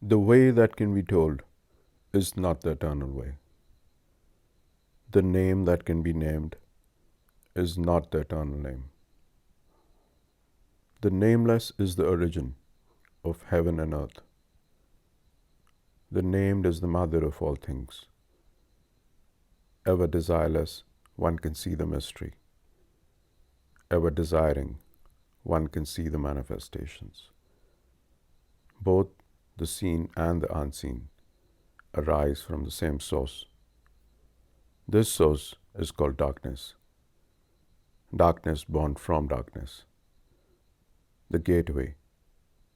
The way that can be told is not the eternal way. The name that can be named is not the eternal name. The nameless is the origin of heaven and earth. The named is the mother of all things. Ever desireless, one can see the mystery. Ever desiring, one can see the manifestations. Both the seen and the unseen arise from the same source. This source is called darkness. Darkness born from darkness. The gateway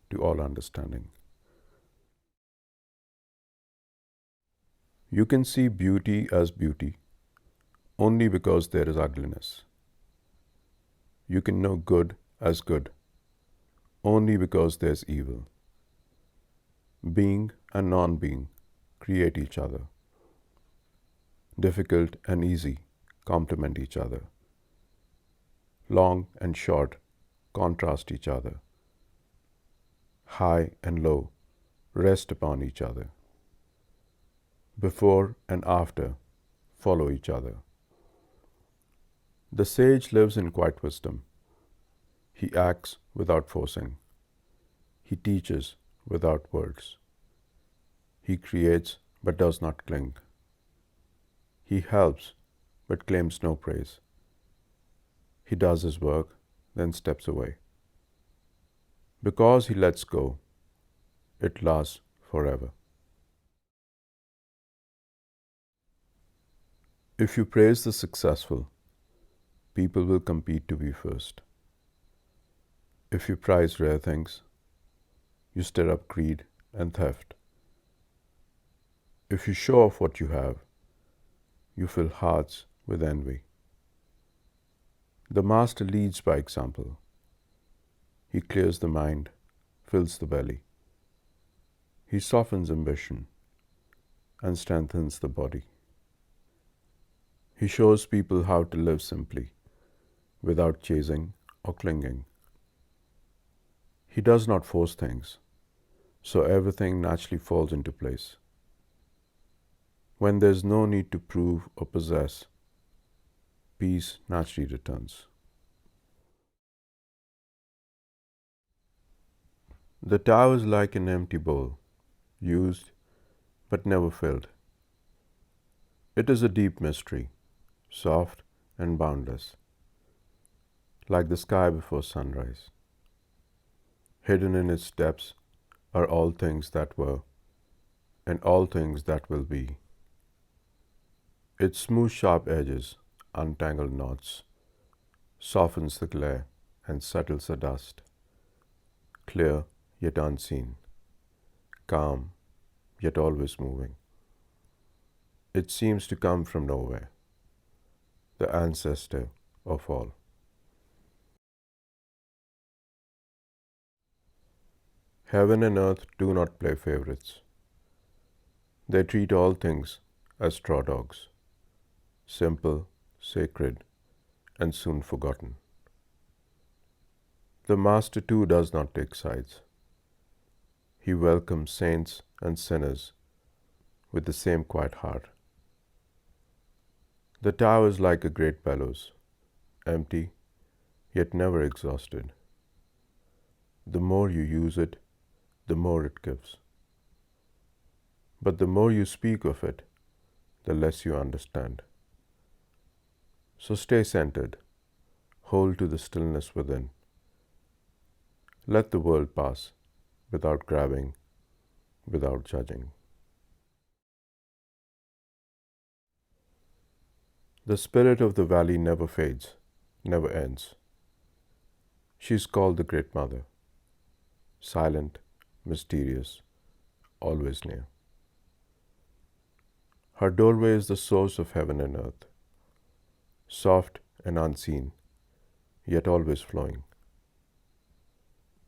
to all understanding. You can see beauty as beauty only because there is ugliness. You can know good as good only because there is evil. Being and non-being create each other. Difficult and easy complement each other. Long and short contrast each other. High and low rest upon each other. Before and after follow each other. The sage lives in quiet wisdom. He acts without forcing. He teaches without words. He creates but does not cling. He helps but claims no praise. He does his work, then steps away. Because he lets go, it lasts forever. If you praise the successful, people will compete to be first. If you prize rare things, you stir up greed and theft. If you show off what you have, you fill hearts with envy. The master leads by example. He clears the mind, fills the belly. He softens ambition and strengthens the body. He shows people how to live simply, without chasing or clinging. He does not force things, so everything naturally falls into place. When there is no need to prove or possess, peace naturally returns. The Tao is like an empty bowl, used but never filled. It is a deep mystery, soft and boundless, like the sky before sunrise. Hidden in its depths are all things that were and all things that will be. Its smooth sharp edges untangle knots, softens the glare and settles the dust. Clear yet unseen, calm yet always moving. It seems to come from nowhere, the ancestor of all. Heaven and earth do not play favorites. They treat all things as straw dogs, simple, sacred, and soon forgotten. The Master too does not take sides. He welcomes saints and sinners with the same quiet heart. The Tao is like a great bellows, empty yet never exhausted. The more you use it, the more it gives. But the more you speak of it, the less you understand. So stay centered, hold to the stillness within. Let the world pass without grabbing, without judging. The spirit of the valley never fades, never ends. She is called the Great Mother, silent, mysterious, always near. Her doorway is the source of heaven and earth, soft and unseen, yet always flowing.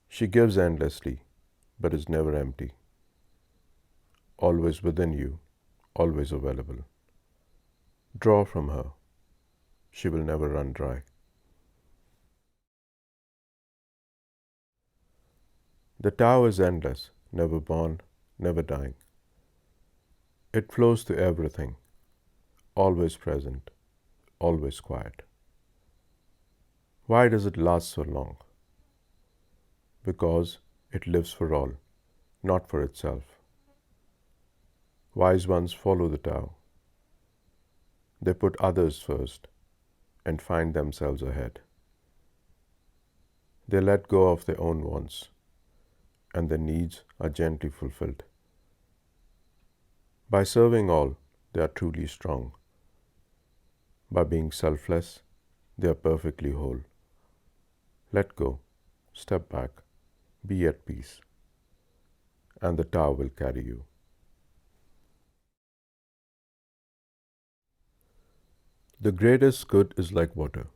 She gives endlessly, but is never empty. Always within you, always available. Draw from her. She will never run dry. The Tao is endless, never born, never dying. It flows to everything, always present, always quiet. Why does it last so long? Because it lives for all, not for itself. Wise ones follow the Tao. They put others first and find themselves ahead. They let go of their own wants, and their needs are gently fulfilled. By serving all, they are truly strong. By being selfless, they are perfectly whole. Let go, step back, be at peace, and the Tao will carry you. The greatest good is like water.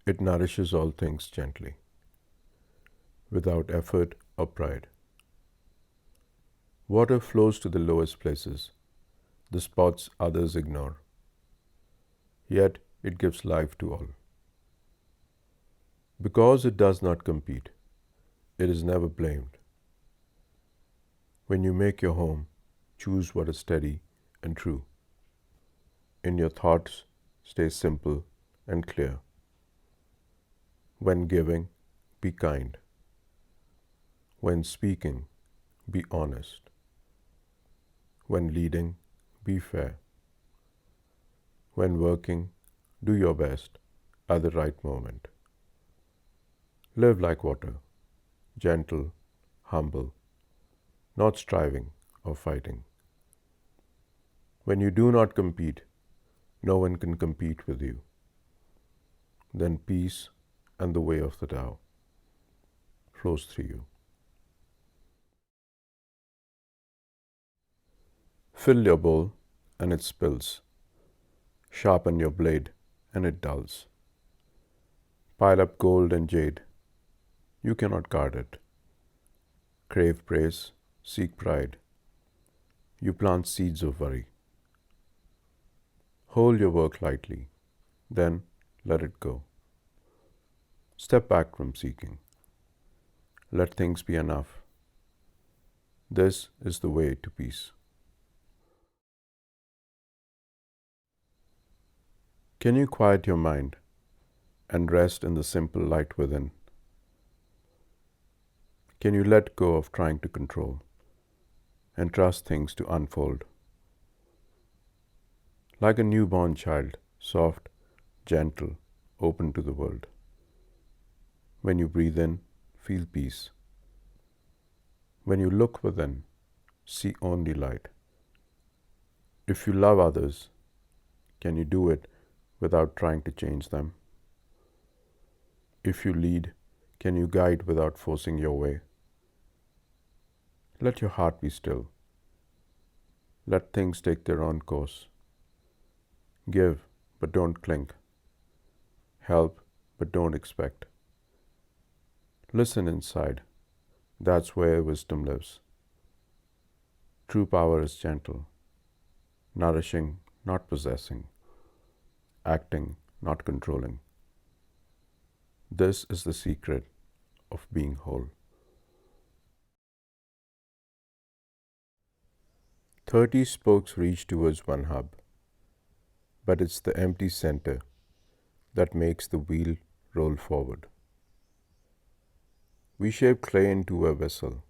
It nourishes all things gently, without effort or pride. Water flows to the lowest places, the spots others ignore. Yet it gives life to all. Because it does not compete, it is never blamed. When you make your home, choose what is steady and true. In your thoughts, stay simple and clear. When giving, be kind. When speaking, be honest. When leading, be fair. When working, do your best at the right moment. Live like water, gentle, humble, not striving or fighting. When you do not compete, no one can compete with you. Then peace and the way of the Tao flows through you. Fill your bowl and it spills. Sharpen your blade and it dulls. Pile up gold and jade. You cannot guard it. Crave praise, seek pride. You plant seeds of worry. Hold your work lightly, then let it go. Step back from seeking. Let things be enough. This is the way to peace. Can you quiet your mind and rest in the simple light within? Can you let go of trying to control and trust things to unfold? Like a newborn child, soft, gentle, open to the world. When you breathe in, feel peace. When you look within, see only light. If you love others, can you do it without trying to change them? If you lead, can you guide without forcing your way? Let your heart be still. Let things take their own course. Give, but don't cling. Help, but don't expect. Listen inside. That's where wisdom lives. True power is gentle, nourishing, not possessing, acting, not controlling. This is the secret of being whole. 30 spokes reach towards one hub, but it's the empty center that makes the wheel roll forward. We shape clay into a vessel,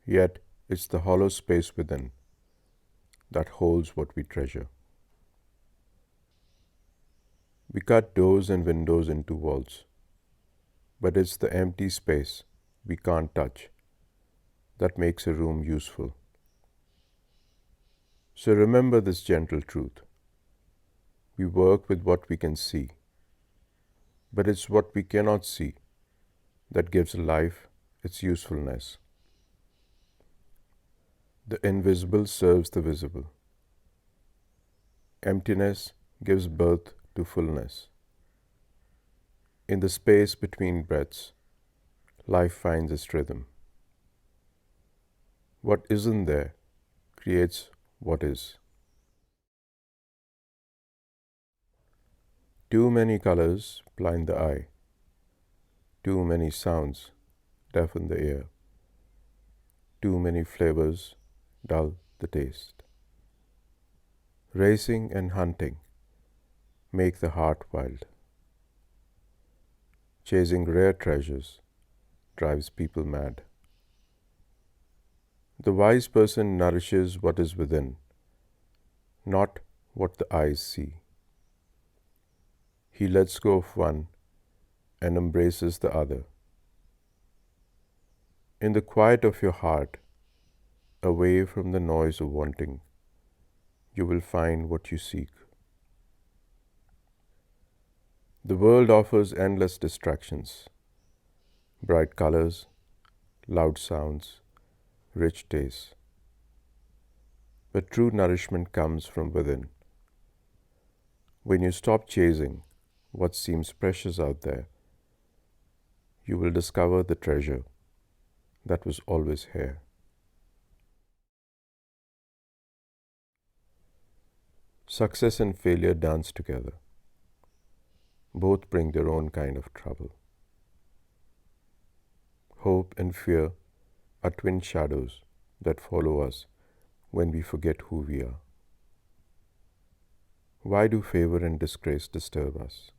yet it's the hollow space within that holds what we treasure. We cut doors and windows into walls, but it's the empty space we can't touch that makes a room useful. So remember this gentle truth. We work with what we can see, but it's what we cannot see that gives life its usefulness. The invisible serves the visible. Emptiness gives birth to fullness. In the space between breaths, life finds its rhythm. What isn't there creates what is. Too many colors blind the eye. Too many sounds deafen the ear. Too many flavors dull the taste. Racing and hunting make the heart wild. Chasing rare treasures drives people mad. The wise person nourishes what is within, not what the eyes see. He lets go of one and embraces the other. In the quiet of your heart, away from the noise of wanting, you will find what you seek. The world offers endless distractions, bright colors, loud sounds, rich tastes. But true nourishment comes from within. When you stop chasing what seems precious out there, you will discover the treasure that was always here. Success and failure dance together. Both bring their own kind of trouble. Hope and fear are twin shadows that follow us when we forget who we are. Why do favor and disgrace disturb us?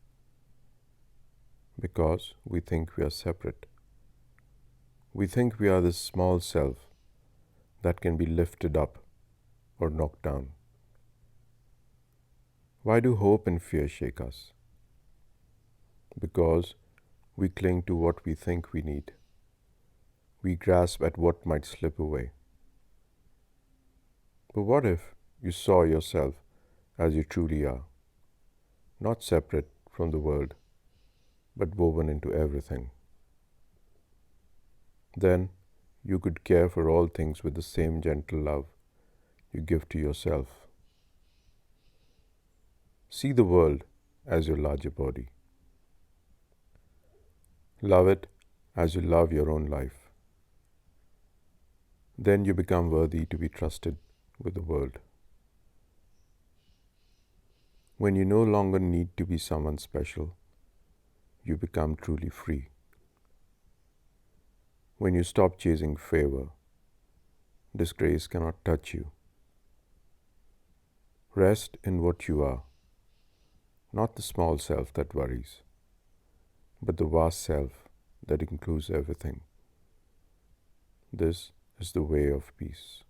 Because we think we are separate. We think we are this small self that can be lifted up or knocked down. Why do hope and fear shake us? Because we cling to what we think we need. We grasp at what might slip away. But what if you saw yourself as you truly are, not separate from the world, but woven into everything? Then you could care for all things with the same gentle love you give to yourself. See the world as your larger body. Love it as you love your own life. Then you become worthy to be trusted with the world. When you no longer need to be someone special, you become truly free. When you stop chasing favor, disgrace cannot touch you. Rest in what you are, not the small self that worries, but the vast self that includes everything. This is the way of peace.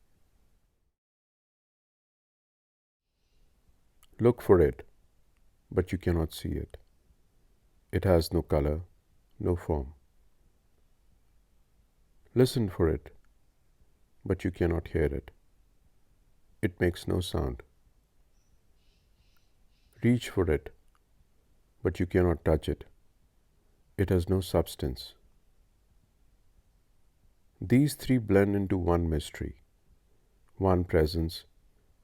Look for it, but you cannot see it. It has no color, no form. Listen for it, but you cannot hear it. It makes no sound. Reach for it, but you cannot touch it. It has no substance. These three blend into one mystery, one presence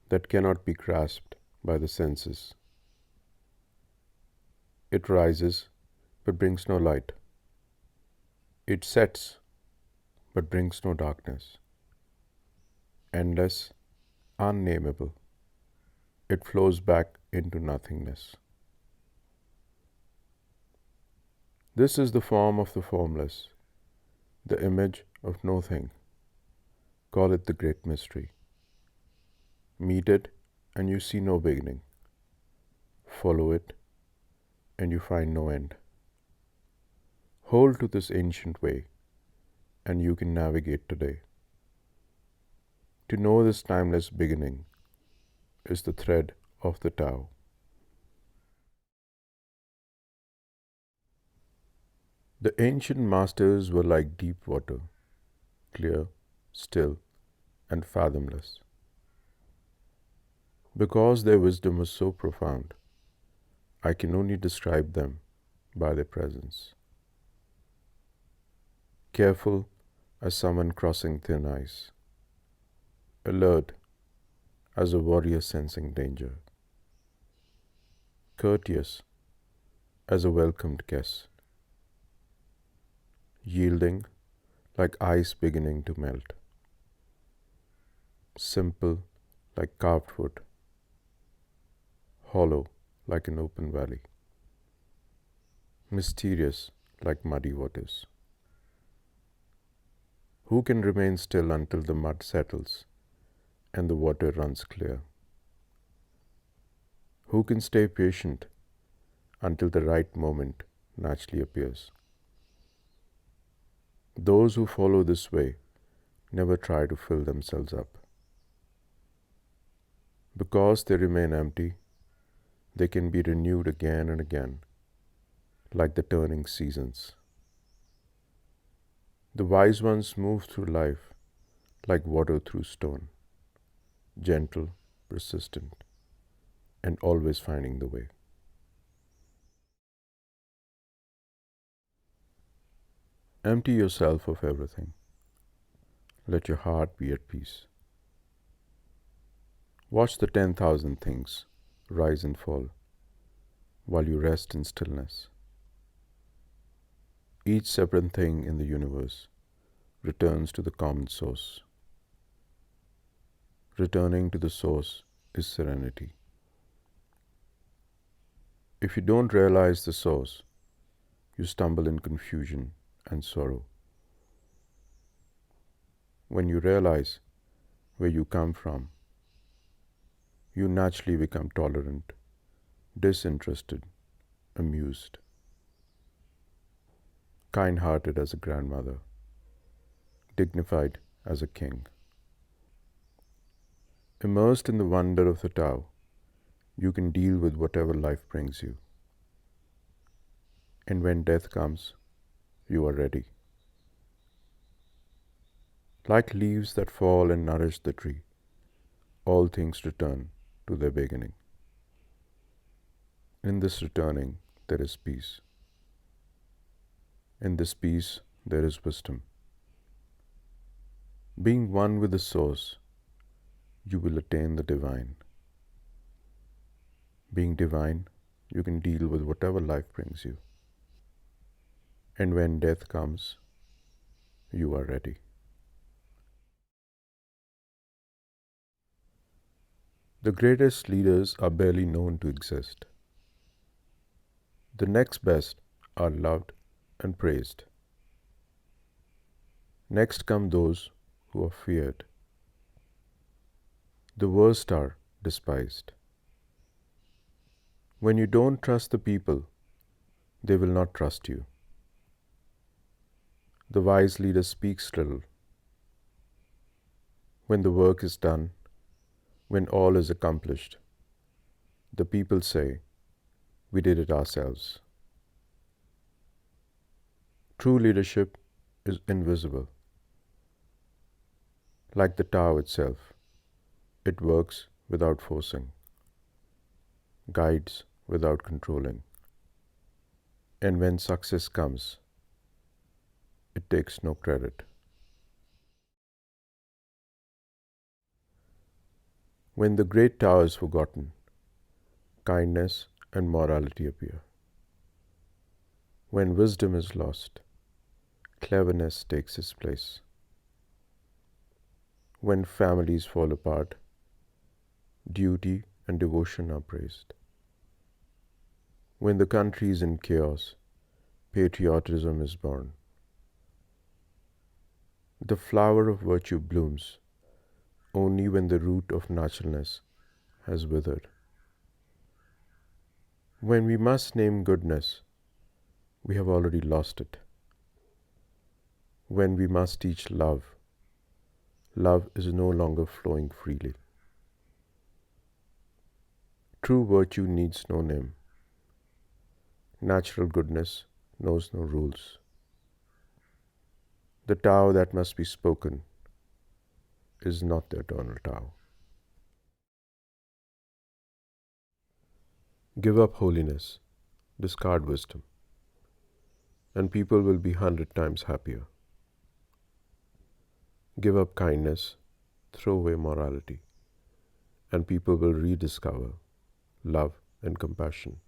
that cannot be grasped by the senses. It rises, but brings no light. It sets, but brings no darkness. Endless, unnameable, it flows back into nothingness. This is the form of the formless, the image of no thing. Call it the great mystery. Meet it and you see no beginning. Follow it and you find no end. Hold to this ancient way and you can navigate today. To know this timeless beginning is the thread of the Tao. The ancient masters were like deep water, clear, still, and fathomless. Because their wisdom was so profound, I can only describe them by their presence. Careful as someone crossing thin ice, alert as a warrior sensing danger, courteous as a welcomed guest, yielding like ice beginning to melt, simple like carved wood, hollow like an open valley, mysterious like muddy waters. Who can remain still until the mud settles and the water runs clear? Who can stay patient until the right moment naturally appears? Those who follow this way never try to fill themselves up. Because they remain empty, they can be renewed again and again, like the turning seasons. The wise ones move through life like water through stone, gentle, persistent, and always finding the way. Empty yourself of everything. Let your heart be at peace. Watch the 10,000 things rise and fall while you rest in stillness. Each separate thing in the universe returns to the common source. Returning to the source is serenity. If you don't realize the source, you stumble in confusion and sorrow. When you realize where you come from, you naturally become tolerant, disinterested, amused, kind-hearted as a grandmother, dignified as a king. Immersed in the wonder of the Tao, you can deal with whatever life brings you. And when death comes, you are ready. Like leaves that fall and nourish the tree, all things return to their beginning. In this returning, there is peace. In this peace, there is wisdom. Being one with the source, you will attain the divine. Being divine, you can deal with whatever life brings you. And when death comes, you are ready. The greatest leaders are barely known to exist. The next best are loved and praised. Next come those who are feared. The worst are despised. When you don't trust the people, they will not trust you. The wise leader speaks little. When the work is done, when all is accomplished, the people say, "We did it ourselves." True leadership is invisible. Like the Tao itself, it works without forcing, guides without controlling. And when success comes, it takes no credit. When the great Tao is forgotten, kindness and morality appear. When wisdom is lost, cleverness takes its place. When families fall apart, duty and devotion are praised. When the country is in chaos, patriotism is born. The flower of virtue blooms only when the root of naturalness has withered. When we must name goodness, we have already lost it. When we must teach love, love is no longer flowing freely. True virtue needs no name. Natural goodness knows no rules. The Tao that must be spoken is not the eternal Tao. Give up holiness, discard wisdom, and people will be 100 times happier. Give up kindness, throw away morality, and people will rediscover love and compassion.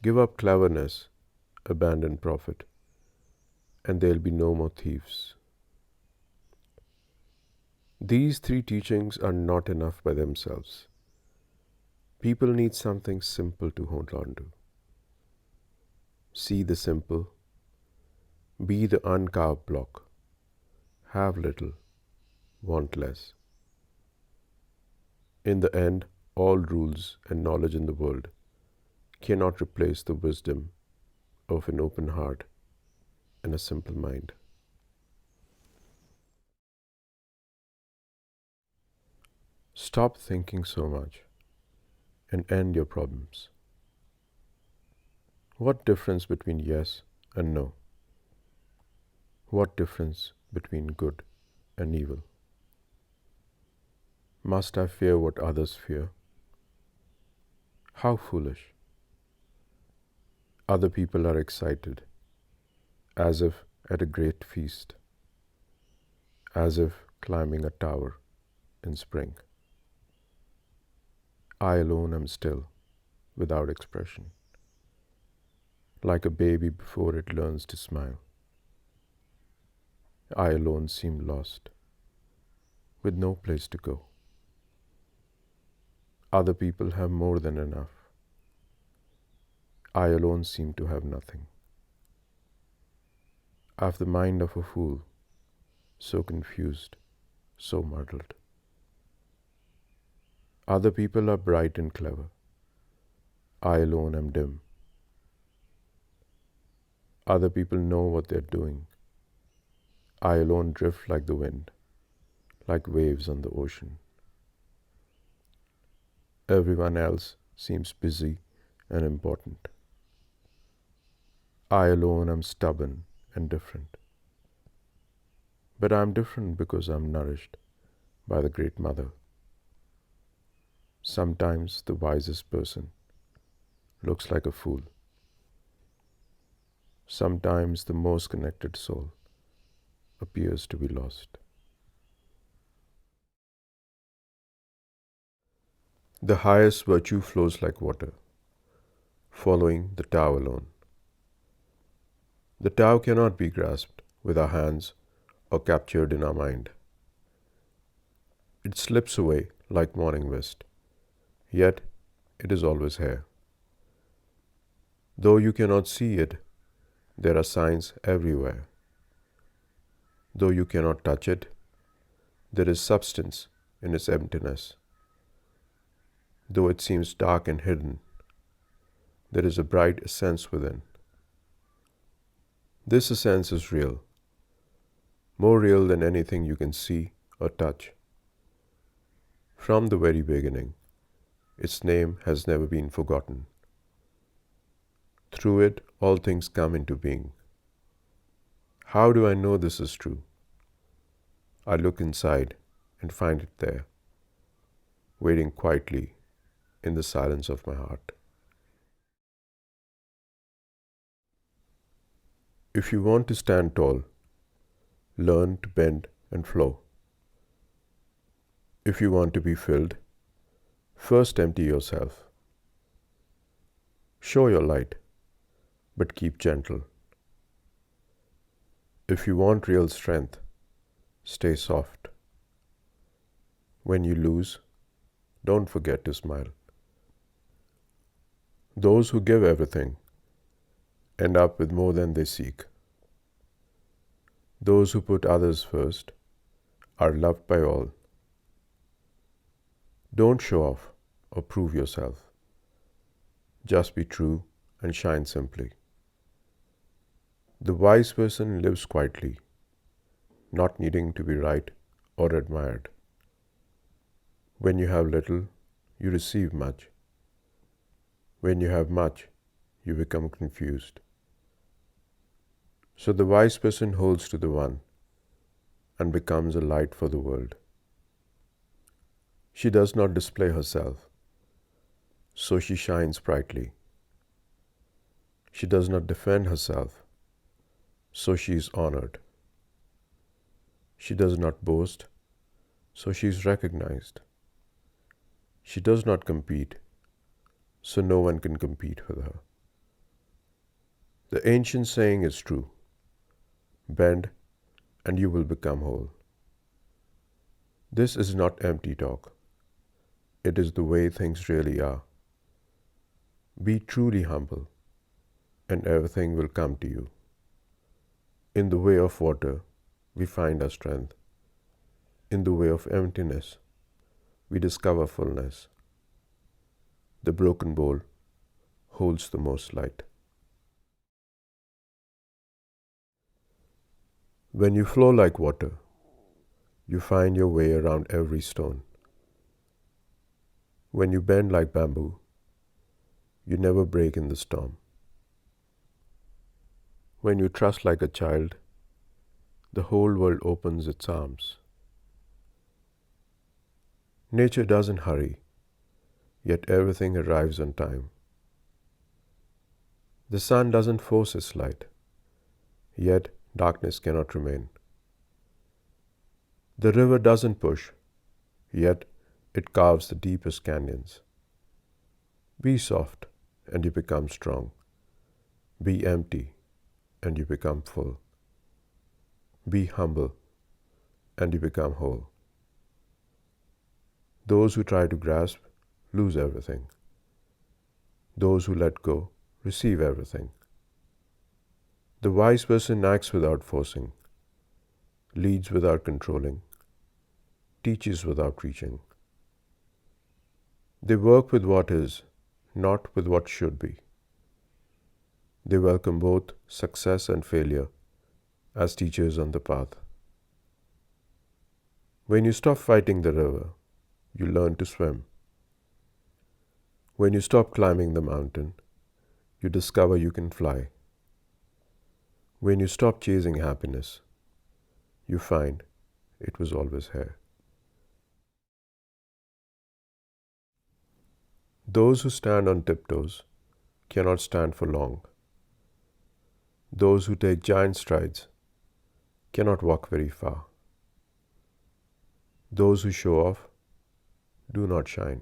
Give up cleverness, abandon profit, and there'll be no more thieves. These three teachings are not enough by themselves. People need something simple to hold on to. See the simple, Be the uncarved block. Have little, want less. In the end, all rules and knowledge in the world cannot replace the wisdom of an open heart and a simple mind. Stop thinking so much and end your problems. What difference between yes and no? What difference between good and evil? Must I fear what others fear? How foolish. Other people are excited, as if at a great feast, as if climbing a tower in spring. I alone am still, without expression, like a baby before it learns to smile. I alone seem lost, with no place to go. Other people have more than enough. I alone seem to have nothing. I have the mind of a fool, so confused, so muddled. Other people are bright and clever. I alone am dim. Other people know what they're doing. I alone drift like the wind, like waves on the ocean. Everyone else seems busy and important. I alone am stubborn and different. But I'm different because I'm nourished by the Great Mother. Sometimes the wisest person looks like a fool. Sometimes the most connected soul appears to be lost. The highest virtue flows like water, following the Tao alone. The Tao cannot be grasped with our hands or captured in our mind. It slips away like morning mist, yet it is always here. Though you cannot see it, there are signs everywhere. Though you cannot touch it, there is substance in its emptiness. Though it seems dark and hidden, there is a bright essence within. This essence is real, more real than anything you can see or touch. From the very beginning, its name has never been forgotten. Through it, all things come into being. How do I know this is true? I look inside and find it there, waiting quietly in the silence of my heart. If you want to stand tall, learn to bend and flow. If you want to be filled, first empty yourself. Show your light, but keep gentle. If you want real strength, stay soft. When you lose, don't forget to smile. Those who give everything end up with more than they seek. Those who put others first are loved by all. Don't show off or prove yourself. Just be true and shine simply. The wise person lives quietly, not needing to be right or admired. When you have little, you receive much. When you have much, you become confused. So the wise person holds to the one and becomes a light for the world. She does not display herself, so she shines brightly. She does not defend herself, so she is honored. She does not boast, so she is recognized. She does not compete, so no one can compete with her. The ancient saying is true: bend and you will become whole. This is not empty talk. It is the way things really are. Be truly humble, and everything will come to you. In the way of water, we find our strength. In the way of emptiness, we discover fullness. The broken bowl holds the most light. When you flow like water, you find your way around every stone. When you bend like bamboo, you never break in the storm. When you trust like a child, the whole world opens its arms. Nature doesn't hurry, yet everything arrives on time. The sun doesn't force its light, yet darkness cannot remain. The river doesn't push, yet it carves the deepest canyons. Be soft, and you become strong. Be empty, and you become full. Be humble, and you become whole. Those who try to grasp lose everything. Those who let go receive everything. The wise person acts without forcing, leads without controlling, teaches without reaching. They work with what is, not with what should be. They welcome both success and failure as teachers on the path. When you stop fighting the river, you learn to swim. When you stop climbing the mountain, you discover you can fly. When you stop chasing happiness, you find it was always here. Those who stand on tiptoes cannot stand for long. Those who take giant strides cannot walk very far. Those who show off do not shine.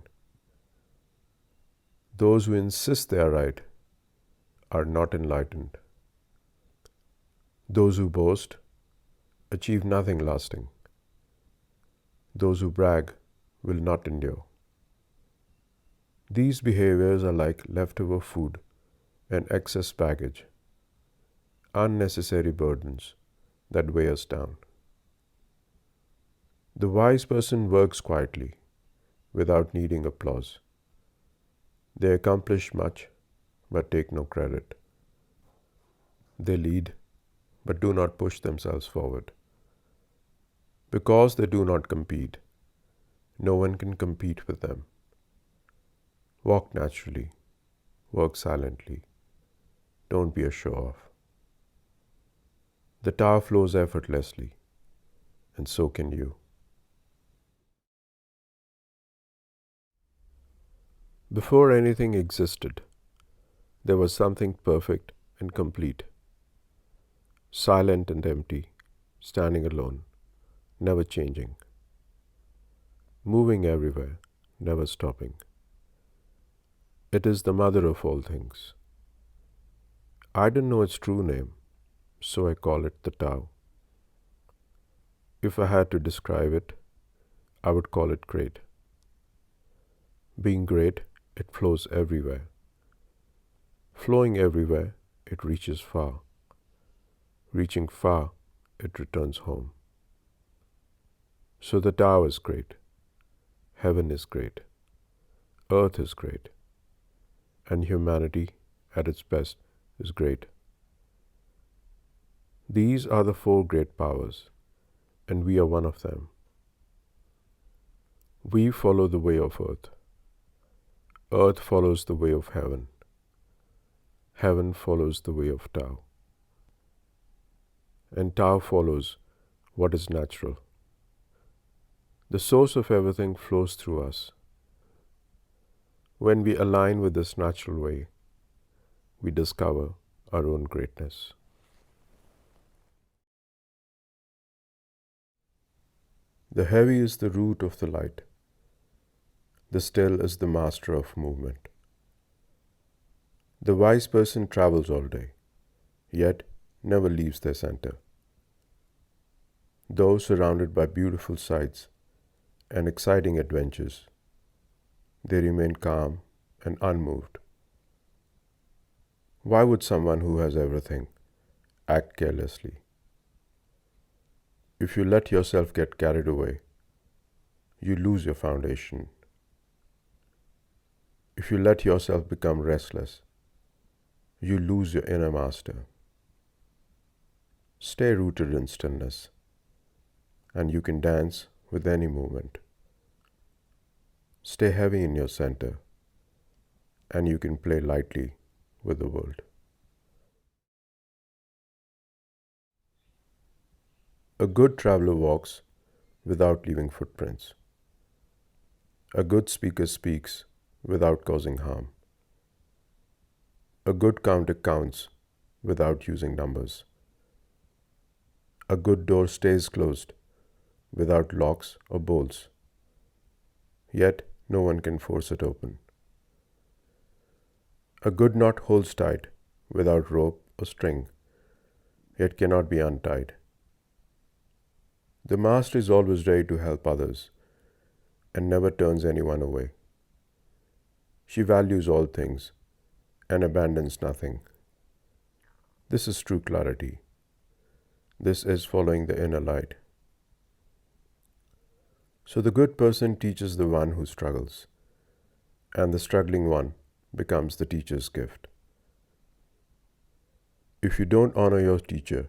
Those who insist they are right are not enlightened. Those who boast achieve nothing lasting. Those who brag will not endure. These behaviors are like leftover food and excess baggage, unnecessary burdens that weigh us down. The wise person works quietly, without needing applause. They accomplish much, but take no credit. They lead, but do not push themselves forward. Because they do not compete, no one can compete with them. Walk naturally, work silently. Don't be a show-off. The Tao flows effortlessly, and so can you. Before anything existed, there was something perfect and complete, silent and empty, standing alone, never changing, moving everywhere, never stopping. It is the mother of all things. I don't know its true name, so I call it the Tao. If I had to describe it, I would call it great. Being great, it flows everywhere. Flowing everywhere, it reaches far. Reaching far, it returns home. So the Tao is great. Heaven is great. Earth is great. And humanity, at its best, is great. These are the four great powers, and we are one of them. We follow the way of earth. Earth follows the way of heaven. Heaven follows the way of Tao. And Tao follows what is natural. The source of everything flows through us. When we align with this natural way, we discover our own greatness. The heavy is the root of the light. The still is the master of movement. The wise person travels all day, yet never leaves their center. Though surrounded by beautiful sights and exciting adventures, they remain calm and unmoved. Why would someone who has everything act carelessly? If you let yourself get carried away, you lose your foundation. If you let yourself become restless, you lose your inner master. Stay rooted in stillness, and you can dance with any movement. Stay heavy in your center, and you can play lightly with the world. A good traveler walks without leaving footprints. A good speaker speaks without causing harm. A good counter counts without using numbers. A good door stays closed without locks or bolts. Yet no one can force it open. A good knot holds tight without rope or string, yet cannot be untied. The master is always ready to help others and never turns anyone away. She values all things and abandons nothing. This is true clarity. This is following the inner light. So the good person teaches the one who struggles, and the struggling one becomes the teacher's gift. If you don't honor your teacher,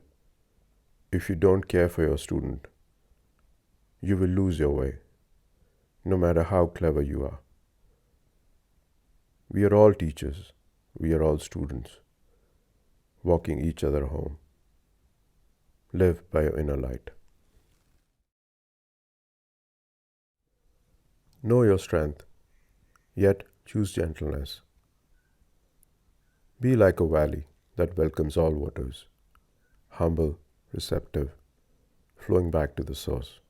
if you don't care for your student, you will lose your way, no matter how clever you are. We are all teachers, we are all students, walking each other home. Live by your inner light. Know your strength, yet choose gentleness. Be like a valley that welcomes all waters, humble, receptive, flowing back to the source.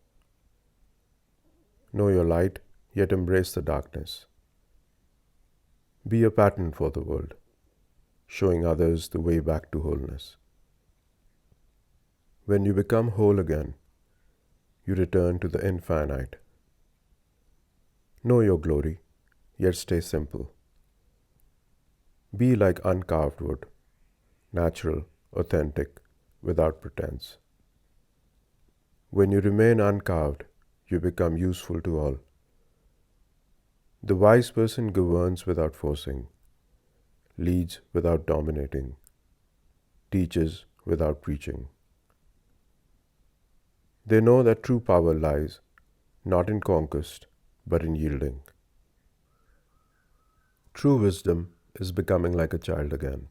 Know your light, yet embrace the darkness. Be a pattern for the world, showing others the way back to wholeness. When you become whole again, you return to the infinite. Know your glory, yet stay simple. Be like uncarved wood, natural, authentic, without pretense. When you remain uncarved, you become useful to all. The wise person governs without forcing, leads without dominating, teaches without preaching. They know that true power lies not in conquest, but in yielding. True wisdom is becoming like a child again,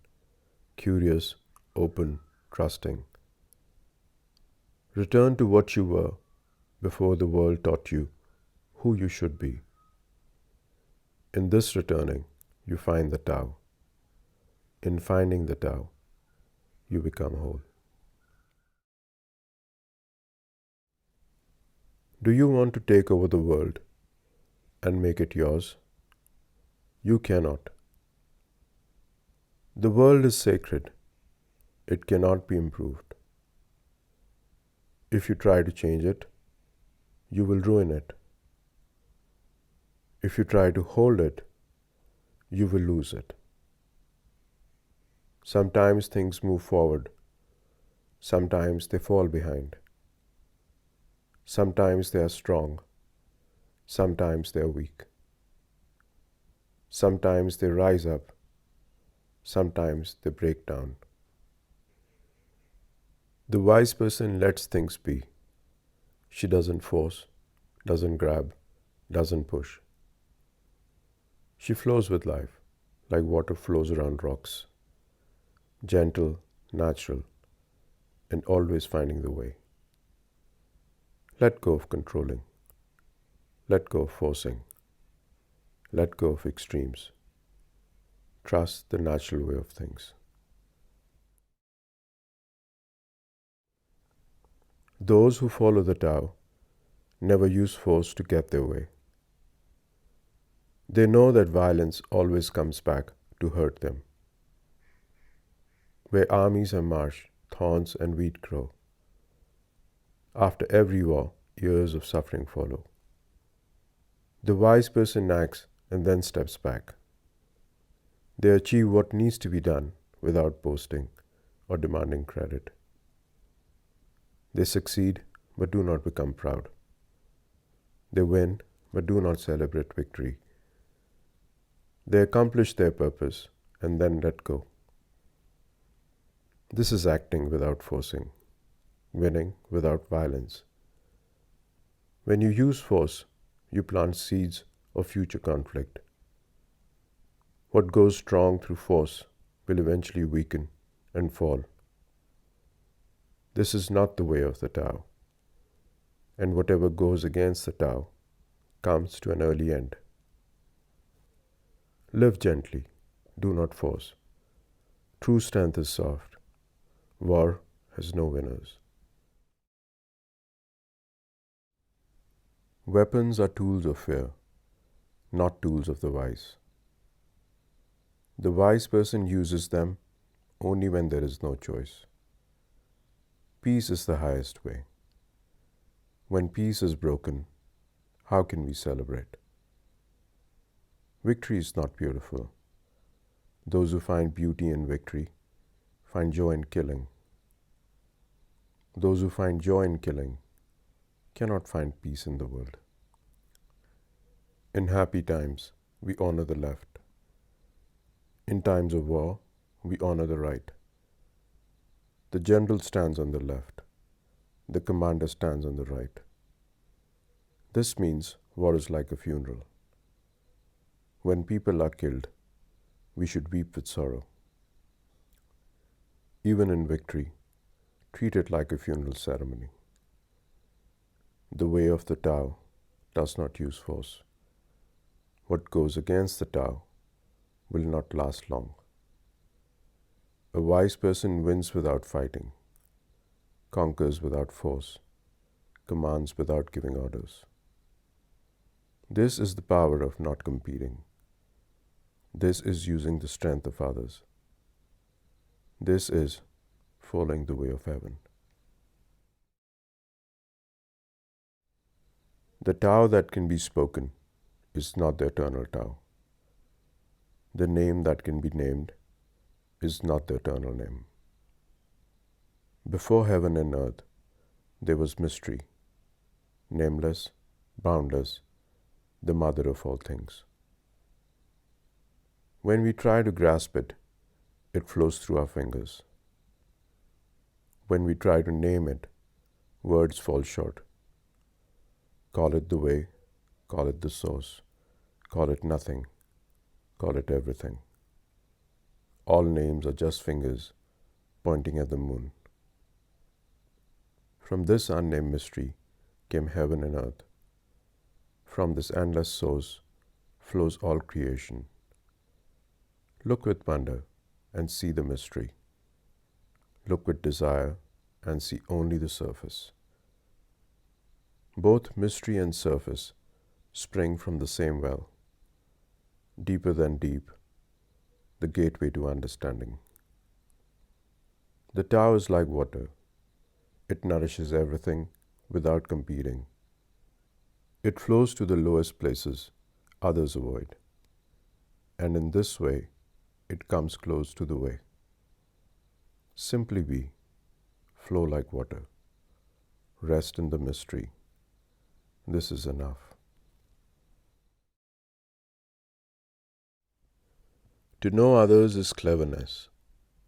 curious, open, trusting. Return to what you were before the world taught you who you should be. In this returning, you find the Tao. In finding the Tao, you become whole. Do you want to take over the world and make it yours? You cannot. The world is sacred. It cannot be improved. If you try to change it, you will ruin it. If you try to hold it, you will lose it. Sometimes things move forward. Sometimes they fall behind. Sometimes they are strong. Sometimes they are weak. Sometimes they rise up. Sometimes they break down. The wise person lets things be. She doesn't force, doesn't grab, doesn't push. She flows with life, like water flows around rocks, gentle, natural, and always finding the way. Let go of controlling. Let go of forcing. Let go of extremes. Trust the natural way of things. Those who follow the Tao never use force to get their way. They know that violence always comes back to hurt them. Where armies are marched, thorns and weed grow. After every war, years of suffering follow. The wise person acts and then steps back. They achieve what needs to be done without boasting or demanding credit. They succeed but do not become proud. They win, but do not celebrate victory. They accomplish their purpose and then let go. This is acting without forcing, winning without violence. When you use force, you plant seeds of future conflict. What goes strong through force will eventually weaken and fall. This is not the way of the Tao, and whatever goes against the Tao comes to an early end. Live gently, do not force. True strength is soft. War has no winners. Weapons are tools of fear, not tools of the wise. The wise person uses them only when there is no choice. Peace is the highest way. When peace is broken, how can we celebrate? Victory is not beautiful. Those who find beauty in victory find joy in killing. Those who find joy in killing cannot find peace in the world. In happy times, we honor the left. In times of war, we honor the right. The general stands on the left. The commander stands on the right. This means war is like a funeral. When people are killed, we should weep with sorrow. Even in victory, treat it like a funeral ceremony. The way of the Tao does not use force. What goes against the Tao will not last long. A wise person wins without fighting, conquers without force, commands without giving orders. This is the power of not competing. This is using the strength of others. This is following the way of heaven. The Tao that can be spoken is not the eternal Tao. The name that can be named is not the eternal name. Before heaven and earth, there was mystery, nameless, boundless, the mother of all things. When we try to grasp it, it flows through our fingers. When we try to name it, words fall short. Call it the way, call it the source, call it nothing, call it everything. All names are just fingers pointing at the moon. From this unnamed mystery came heaven and earth. From this endless source flows all creation. Look with wonder and see the mystery. Look with desire and see only the surface. Both mystery and surface spring from the same well. Deeper than deep, the gateway to understanding. The Tao is like water. It nourishes everything without competing. It flows to the lowest places others avoid. And in this way, it comes close to the way. Simply be, flow like water. Rest in the mystery. This is enough. To know others is cleverness.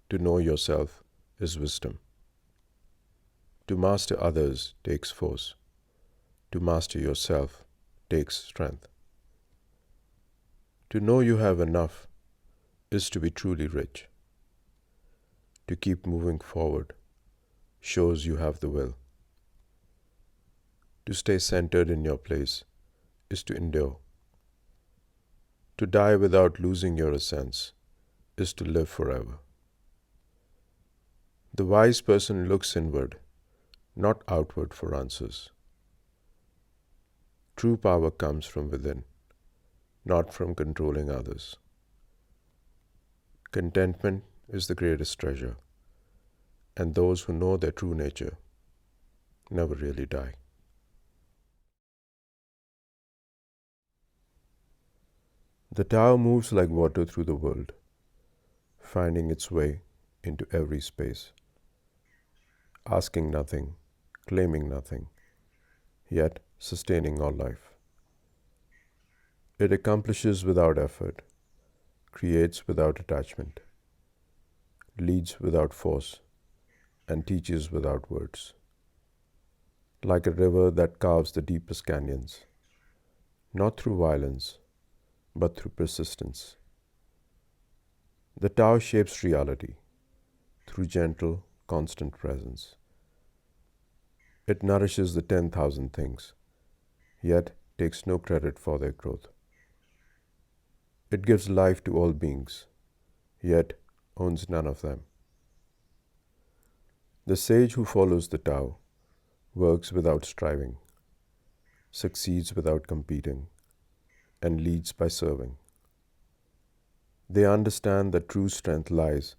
To know yourself is wisdom. To master others takes force. To master yourself takes strength. To know you have enough is to be truly rich. To keep moving forward shows you have the will. To stay centered in your place is to endure. To die without losing your essence is to live forever. The wise person looks inward, not outward for answers. True power comes from within, not from controlling others. Contentment is the greatest treasure, and those who know their true nature never really die. The Tao moves like water through the world, finding its way into every space, asking nothing, claiming nothing, yet sustaining all life. It accomplishes without effort, creates without attachment, leads without force, and teaches without words. Like a river that carves the deepest canyons, not through violence, but through persistence. The Tao shapes reality through gentle, constant presence. It nourishes the 10,000 things, yet takes no credit for their growth. It gives life to all beings, yet owns none of them. The sage who follows the Tao works without striving, succeeds without competing, and leads by serving. They understand that true strength lies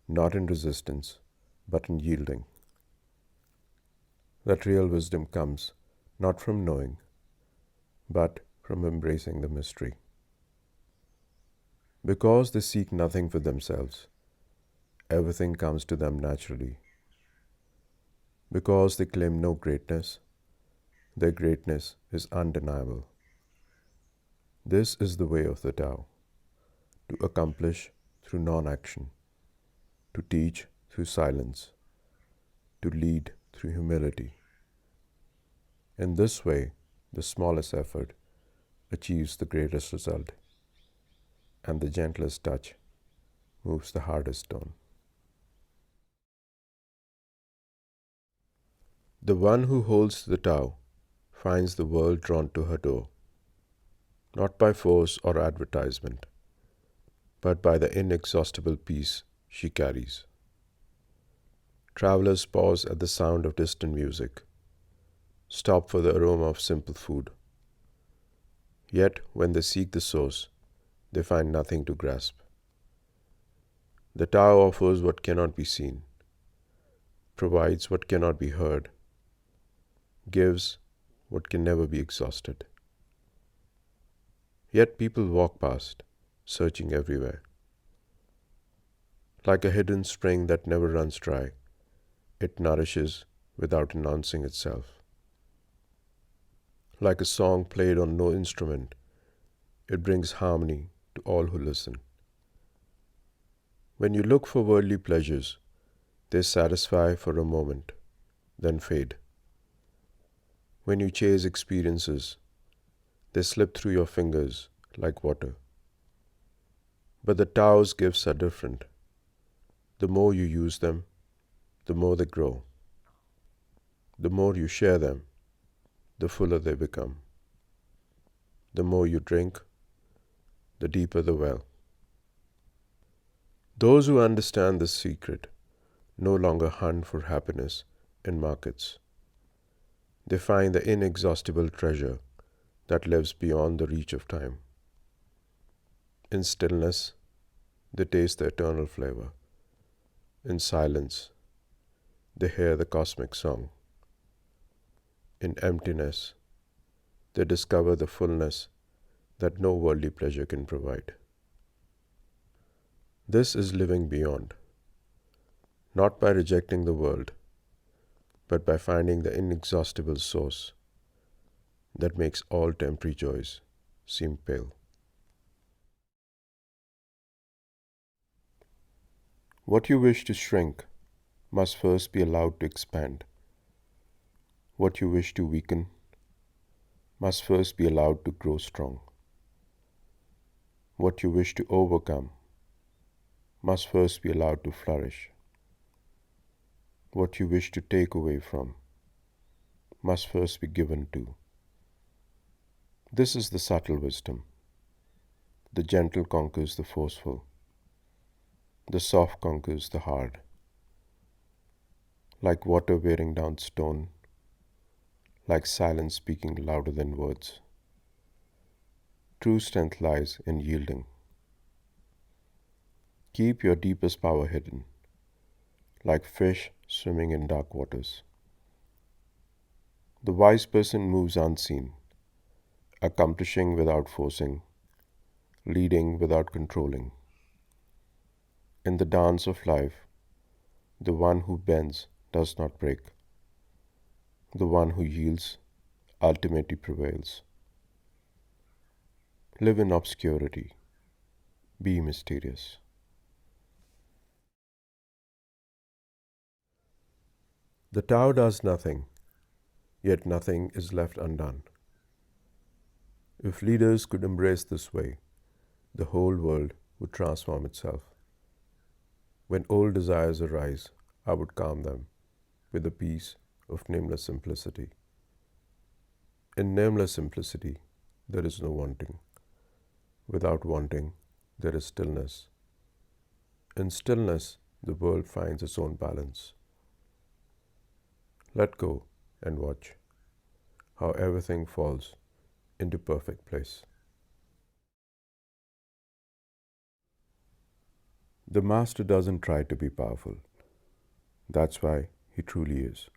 not in resistance, but in yielding. That real wisdom comes not from knowing, but from embracing the mystery. Because they seek nothing for themselves, everything comes to them naturally. Because they claim no greatness, their greatness is undeniable. This is the way of the Tao, to accomplish through non-action, to teach through silence, to lead through humility. In this way, the smallest effort achieves the greatest result, and the gentlest touch moves the hardest stone. The one who holds the Tao finds the world drawn to her door, not by force or advertisement, but by the inexhaustible peace she carries. Travelers pause at the sound of distant music, stop for the aroma of simple food. Yet, when they seek the source, they find nothing to grasp. The Tao offers what cannot be seen, provides what cannot be heard, gives what can never be exhausted. Yet people walk past, searching everywhere. Like a hidden spring that never runs dry, it nourishes without announcing itself. Like a song played on no instrument, it brings harmony to all who listen. When you look for worldly pleasures, they satisfy for a moment, then fade. When you chase experiences, they slip through your fingers like water. But the Tao's gifts are different. The more you use them, the more they grow. The more you share them, the fuller they become. The more you drink, the deeper the well. Those who understand this secret no longer hunt for happiness in markets. They find the inexhaustible treasure that lives beyond the reach of time. In stillness, they taste the eternal flavor. In silence, they hear the cosmic song. In emptiness, they discover the fullness that no worldly pleasure can provide. This is living beyond, not by rejecting the world, but by finding the inexhaustible source that makes all temporary joys seem pale. What you wish to shrink must first be allowed to expand. What you wish to weaken must first be allowed to grow strong. What you wish to overcome must first be allowed to flourish. What you wish to take away from must first be given to. This is the subtle wisdom. The gentle conquers the forceful. The soft conquers the hard. Like water wearing down stone, like silence speaking louder than words. True strength lies in yielding. Keep your deepest power hidden, like fish swimming in dark waters. The wise person moves unseen, accomplishing without forcing, leading without controlling. In the dance of life, the one who bends does not break. The one who yields ultimately prevails. Live in obscurity, be mysterious. The Tao does nothing, yet nothing is left undone. If leaders could embrace this way, the whole world would transform itself. When old desires arise, I would calm them with the peace of nameless simplicity. In nameless simplicity, there is no wanting. Without wanting, there is stillness. In stillness, the world finds its own balance. Let go and watch how everything falls into perfect place. The master doesn't try to be powerful. That's why he truly is.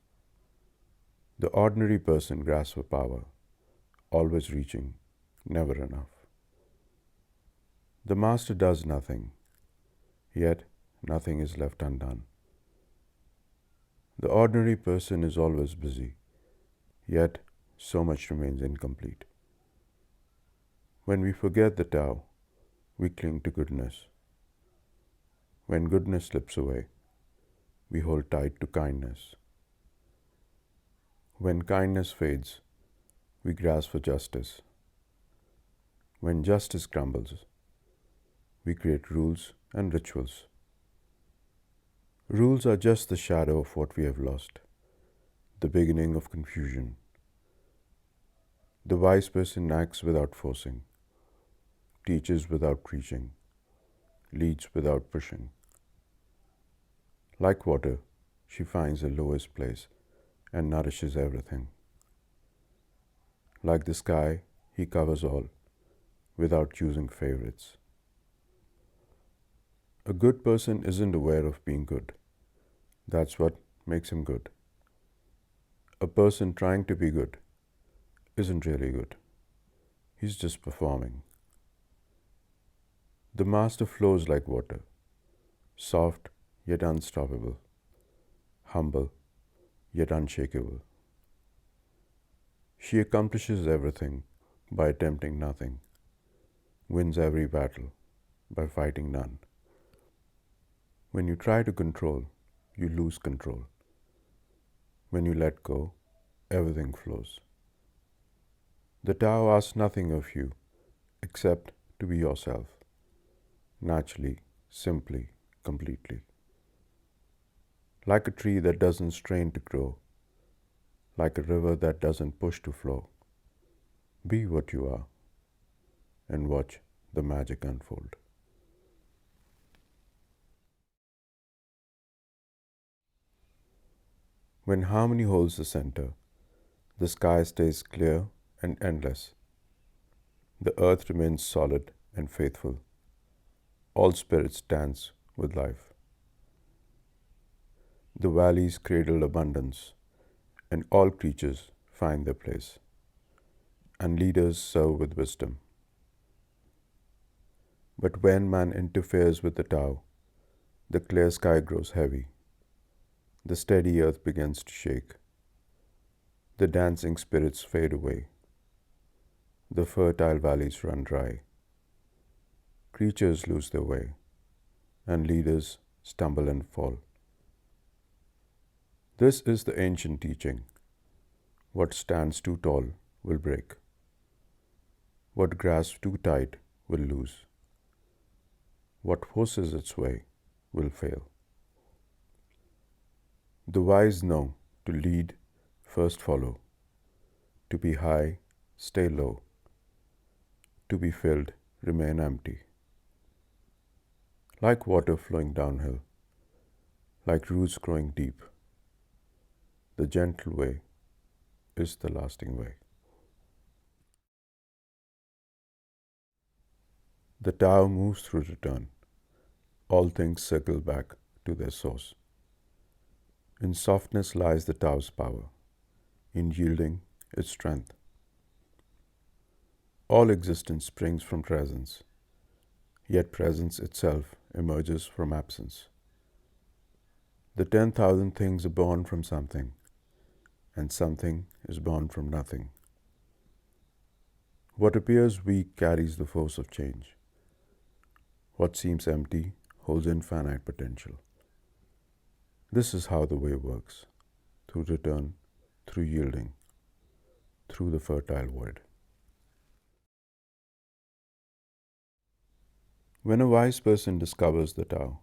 The ordinary person grasps for power, always reaching, never enough. The master does nothing, yet nothing is left undone. The ordinary person is always busy, yet so much remains incomplete. When we forget the Tao, we cling to goodness. When goodness slips away, we hold tight to kindness. When kindness fades, we grasp for justice. When justice crumbles, we create rules and rituals. Rules are just the shadow of what we have lost, the beginning of confusion. The wise person acts without forcing, teaches without preaching, leads without pushing. Like water, she finds the lowest place and nourishes everything. Like the sky, he covers all, without choosing favorites. A good person isn't aware of being good. That's what makes him good. A person trying to be good isn't really good. He's just performing. The master flows like water, soft yet unstoppable, humble yet unshakable. She accomplishes everything by attempting nothing, wins every battle by fighting none. When you try to control, you lose control. When you let go, everything flows. The Tao asks nothing of you except to be yourself, naturally, simply, completely. Like a tree that doesn't strain to grow, like a river that doesn't push to flow. Be what you are and watch the magic unfold. When harmony holds the center, the sky stays clear and endless. The earth remains solid and faithful. All spirits dance with life. The valleys cradle abundance, and all creatures find their place, and leaders serve with wisdom. But when man interferes with the Tao, the clear sky grows heavy. The steady earth begins to shake. The dancing spirits fade away. The fertile valleys run dry. Creatures lose their way, and leaders stumble and fall. This is the ancient teaching. What stands too tall will break. What grasps too tight will lose. What forces its way will fail. The wise know to lead, first follow. To be high, stay low. To be filled, remain empty. Like water flowing downhill, like roots growing deep, the gentle way is the lasting way. The Tao moves through return. All things circle back to their source. In softness lies the Tao's power, in yielding its strength. All existence springs from presence, yet presence itself emerges from absence. The 10,000 things are born from something, and something is born from nothing. What appears weak carries the force of change. What seems empty holds infinite potential. This is how the way works, through return, through yielding, through the fertile void. When a wise person discovers the Tao,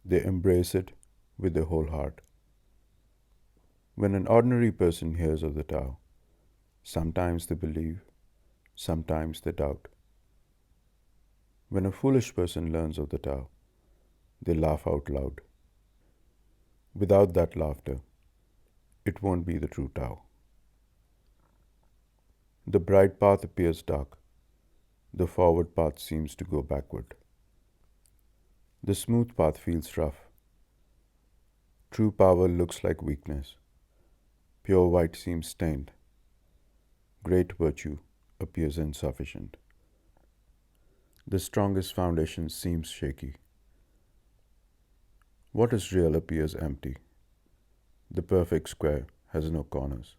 they embrace it with their whole heart. When an ordinary person hears of the Tao, sometimes they believe, sometimes they doubt. When a foolish person learns of the Tao, they laugh out loud. Without that laughter, it won't be the true Tao. The bright path appears dark. The forward path seems to go backward. The smooth path feels rough. True power looks like weakness. Pure white seems stained. Great virtue appears insufficient. The strongest foundation seems shaky. What is real appears empty. The perfect square has no corners.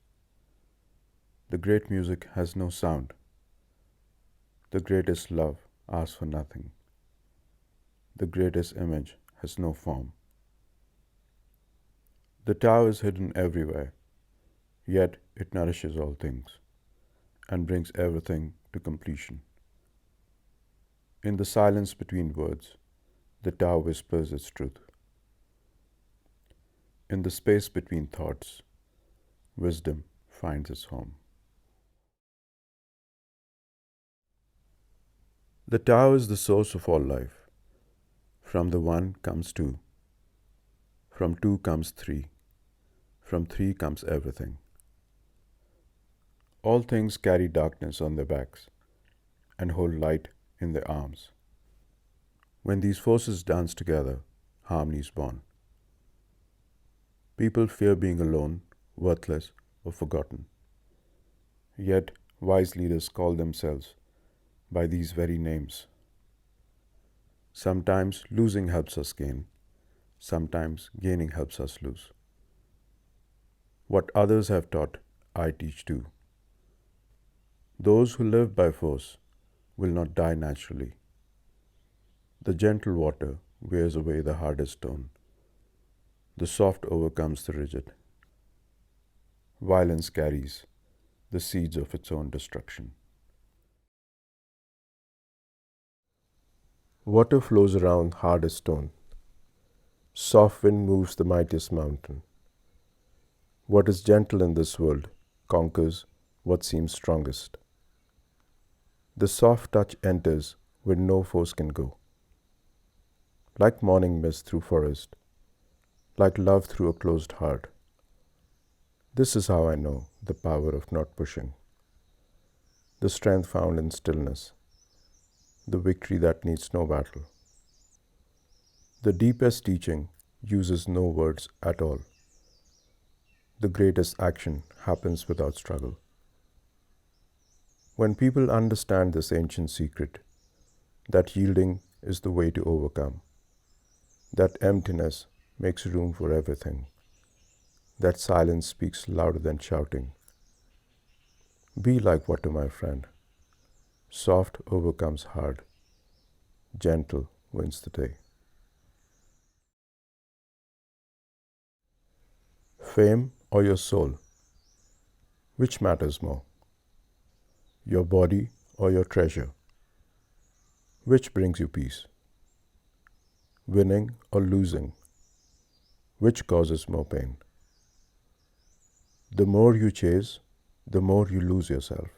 The great music has no sound. The greatest love asks for nothing. The greatest image has no form. The Tao is hidden everywhere, yet it nourishes all things and brings everything to completion. In the silence between words, the Tao whispers its truth. In the space between thoughts, wisdom finds its home. The Tao is the source of all life. From the one comes two. From two comes three. From three comes everything. All things carry darkness on their backs and hold light in their arms. When these forces dance together, harmony is born. People fear being alone, worthless, or forgotten. Yet, wise leaders call themselves by these very names. Sometimes losing helps us gain. Sometimes gaining helps us lose. What others have taught, I teach too. Those who live by force will not die naturally. The gentle water wears away the hardest stone. The soft overcomes the rigid. Violence carries the seeds of its own destruction. Water flows around hard as stone. Soft wind moves the mightiest mountain. What is gentle in this world conquers what seems strongest. The soft touch enters where no force can go. Like morning mist through forest, like love through a closed heart. This is how I know the power of not pushing. The strength found in stillness. The victory that needs no battle. The deepest teaching uses no words at all. The greatest action happens without struggle. When people understand this ancient secret, that yielding is the way to overcome, that emptiness makes room for everything, that silence speaks louder than shouting. Be like water, my friend. Soft overcomes hard. Gentle wins the day. Fame or your soul? Which matters more? Your body or your treasure? Which brings you peace? Winning or losing? Which causes more pain? The more you chase, the more you lose yourself.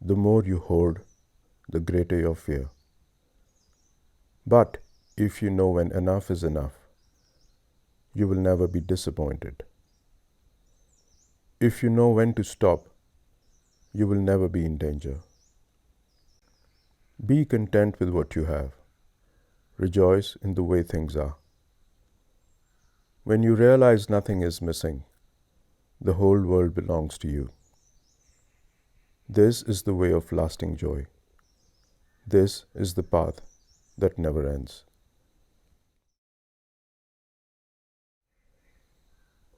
The more you hoard, the greater your fear. But if you know when enough is enough, you will never be disappointed. If you know when to stop, you will never be in danger. Be content with what you have. Rejoice in the way things are. When you realize nothing is missing, the whole world belongs to you. This is the way of lasting joy. This is the path that never ends.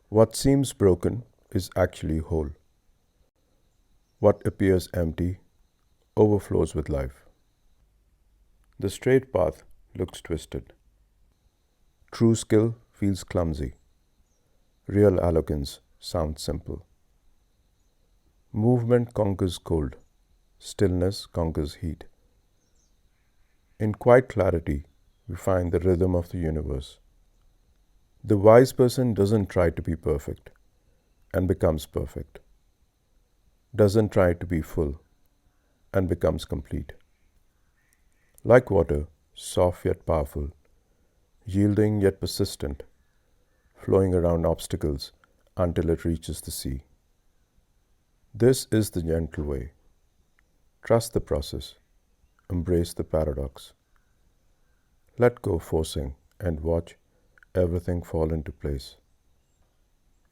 What seems broken is actually whole. What appears empty overflows with life. The straight path looks twisted. True skill feels clumsy. Real eloquence sounds simple. Movement conquers cold. Stillness conquers heat. In quiet clarity, we find the rhythm of the universe. The wise person doesn't try to be perfect and becomes perfect, doesn't try to be full and becomes complete. Like water, soft yet powerful, yielding yet persistent, flowing around obstacles until it reaches the sea. This is the gentle way. Trust the process, embrace the paradox. Let go forcing and watch everything fall into place.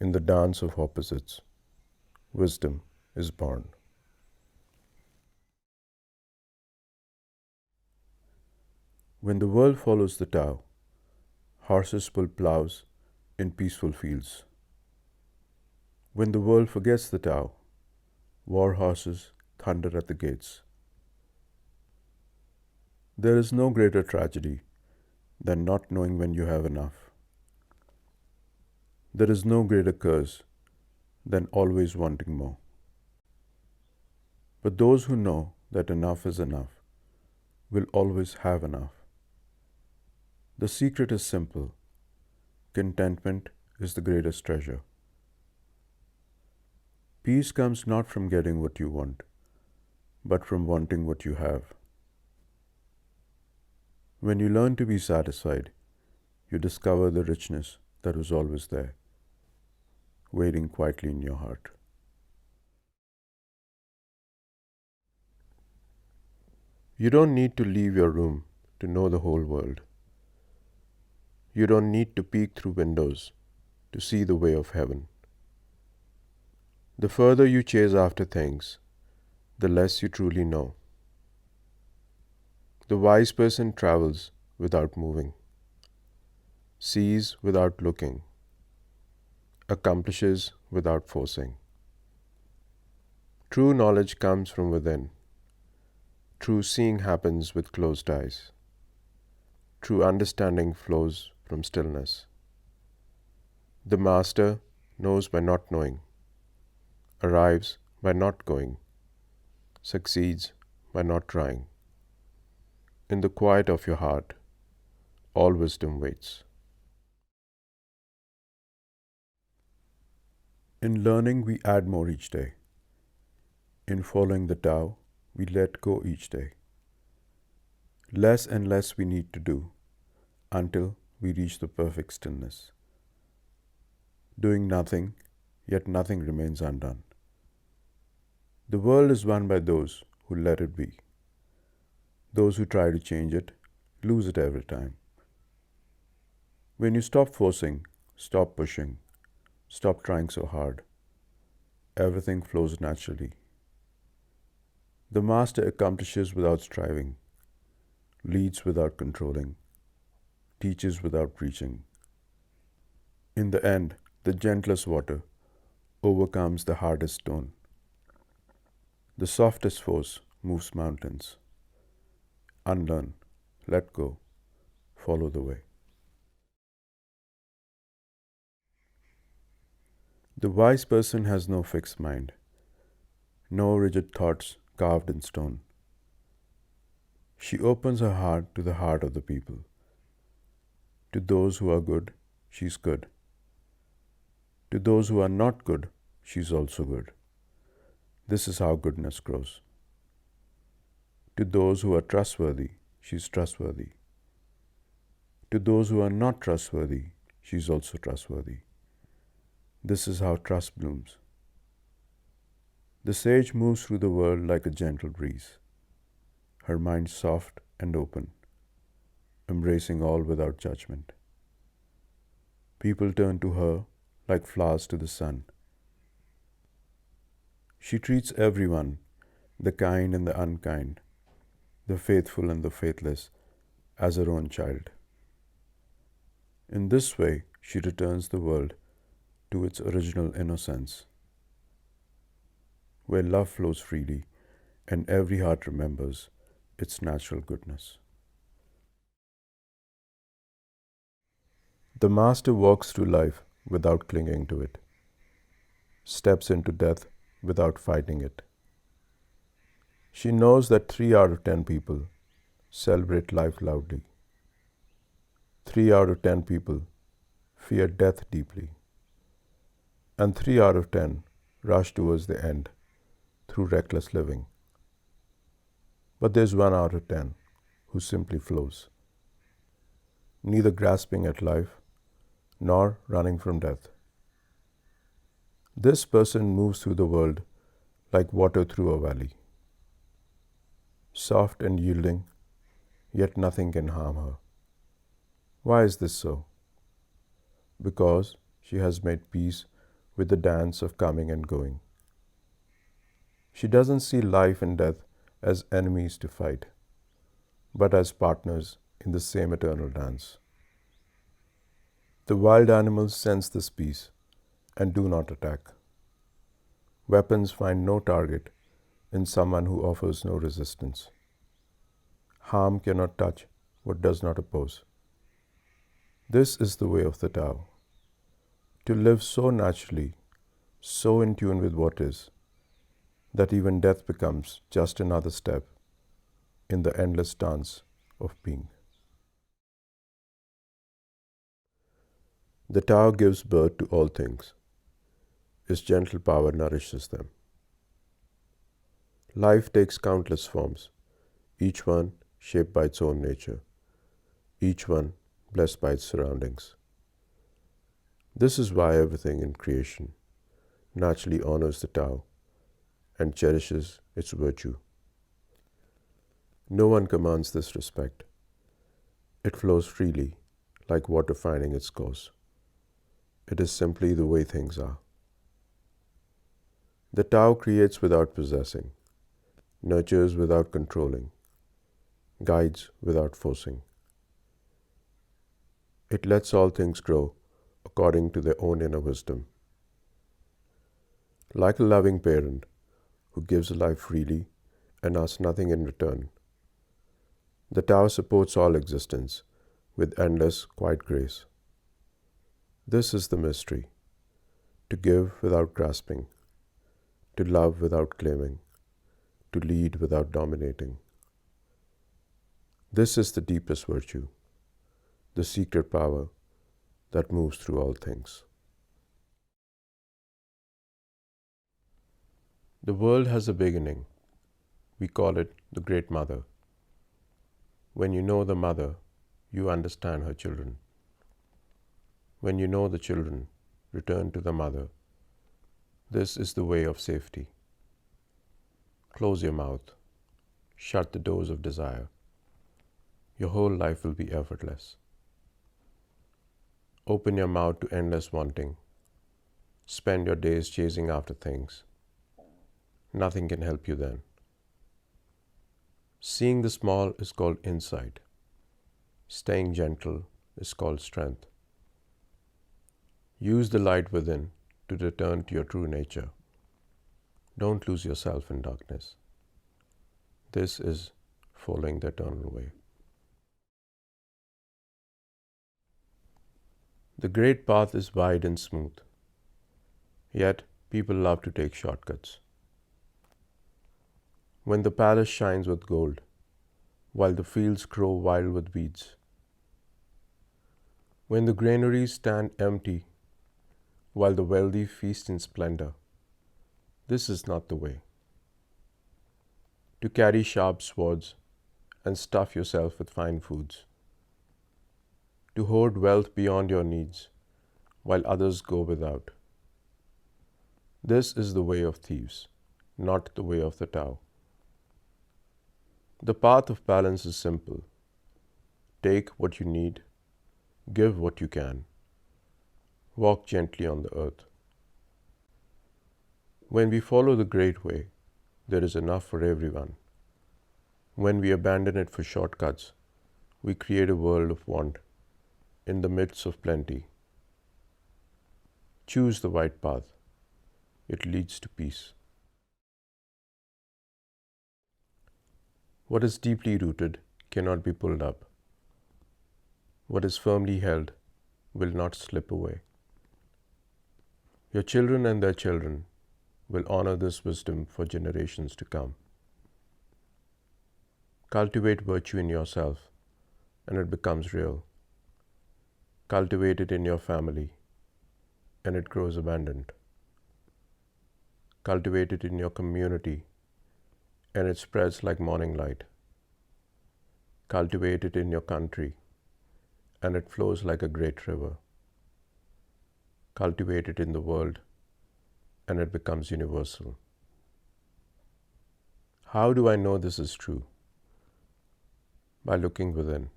In the dance of opposites, wisdom is born. When the world follows the Tao, horses pull plows in peaceful fields. When the world forgets the Tao, war horses thunder at the gates. There is no greater tragedy than not knowing when you have enough. There is no greater curse than always wanting more. But those who know that enough is enough will always have enough. The secret is simple. Contentment is the greatest treasure. Peace comes not from getting what you want, but from wanting what you have. When you learn to be satisfied, you discover the richness that was always there, waiting quietly in your heart. You don't need to leave your room to know the whole world. You don't need to peek through windows to see the way of heaven. The further you chase after things, the less you truly know. The wise person travels without moving, sees without looking, accomplishes without forcing. True knowledge comes from within. True seeing happens with closed eyes. True understanding flows from stillness. The master knows by not knowing, arrives by not going, succeeds by not trying. In the quiet of your heart, all wisdom waits. In learning, we add more each day. In following the Tao, we let go each day. Less and less we need to do until we reach the perfect stillness. Doing nothing, yet nothing remains undone. The world is won by those who let it be. Those who try to change it lose it every time. When you stop forcing, stop pushing, stop trying so hard, everything flows naturally. The master accomplishes without striving, leads without controlling, teaches without preaching. In the end, the gentlest water overcomes the hardest stone. The softest force moves mountains. Unlearn, let go, follow the way. The wise person has no fixed mind, no rigid thoughts carved in stone. She opens her heart to the heart of the people. To those who are good, she's good. To those who are not good, she's also good. This is how goodness grows. To those who are trustworthy, she's trustworthy. To those who are not trustworthy, she's also trustworthy. This is how trust blooms. The sage moves through the world like a gentle breeze, her mind soft and open, embracing all without judgment. People turn to her like flowers to the sun. She treats everyone, the kind and the unkind, the faithful and the faithless, as her own child. In this way, she returns the world to its original innocence. where love flows freely and every heart remembers its natural goodness. The Master walks through life without clinging to it, steps into death without fighting it. She knows that 3 out of 10 people celebrate life loudly. 3 out of 10 people fear death deeply. And 3 out of 10 rush towards the end through reckless living. But there's 1 out of 10 who simply flows, neither grasping at life nor running from death. This person moves through the world like water through a valley, soft and yielding, yet nothing can harm her. Why is this so? Because she has made peace with the dance of coming and going. She doesn't see life and death as enemies to fight, but as partners in the same eternal dance. The wild animals sense this peace and do not attack. Weapons find no target in someone who offers no resistance. Harm cannot touch what does not oppose. This is the way of the Tao, to live so naturally, so in tune with what is, that even death becomes just another step in the endless dance of being. The Tao gives birth to all things. Its gentle power nourishes them. Life takes countless forms, each one shaped by its own nature, each one blessed by its surroundings. This is why everything in creation naturally honors the Tao and cherishes its virtue. No one commands this respect. It flows freely, like water finding its course. It is simply the way things are. The Tao creates without possessing, nurtures without controlling, guides without forcing. It lets all things grow according to their own inner wisdom. Like a loving parent who gives life freely and asks nothing in return, the Tao supports all existence with endless, quiet grace. This is the mystery: to give without grasping, to love without claiming, to lead without dominating. This is the deepest virtue, the secret power that moves through all things. The world has a beginning. We call it the Great Mother. When you know the mother, you understand her children. When you know the children, return to the mother. This is the way of safety. Close your mouth. Shut the doors of desire. Your whole life will be effortless. Open your mouth to endless wanting. Spend your days chasing after things. Nothing can help you then. Seeing the small is called insight. Staying gentle is called strength. Use the light within to return to your true nature. Don't lose yourself in darkness. This is following the eternal way. The great path is wide and smooth, yet people love to take shortcuts. When the palace shines with gold, while the fields grow wild with weeds, when the granaries stand empty, while the wealthy feast in splendor, this is not the way. To carry sharp swords and stuff yourself with fine foods, to hoard wealth beyond your needs, while others go without. This is the way of thieves, not the way of the Tao. The path of balance is simple. Take what you need, give what you can, walk gently on the earth. When we follow the great way, there is enough for everyone. When we abandon it for shortcuts, we create a world of want in the midst of plenty. Choose the right path. It leads to peace. What is deeply rooted cannot be pulled up. What is firmly held will not slip away. Your children and their children will honor this wisdom for generations to come. Cultivate virtue in yourself, and it becomes real. Cultivate it in your family, and it grows abundant. Cultivate it in your community, and it spreads like morning light. Cultivate it in your country, and it flows like a great river. Cultivate it in the world, and it becomes universal. How do I know this is true? By looking within.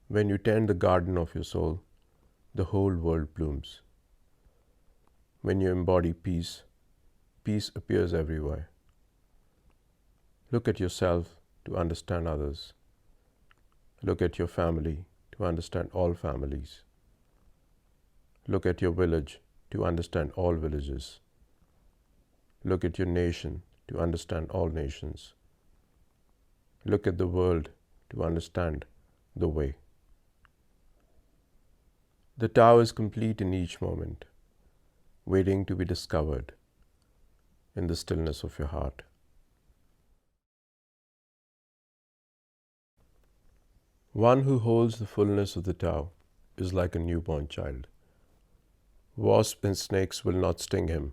When you tend the garden of your soul, the whole world blooms. When you embody peace, peace appears everywhere. Look at yourself to understand others. Look at your family to understand all families. Look at your village to understand all villages. Look at your nation to understand all nations. Look at the world to understand the way. The Tao is complete in each moment, waiting to be discovered in the stillness of your heart. One who holds the fullness of the Tao is like a newborn child. Wasps and snakes will not sting him.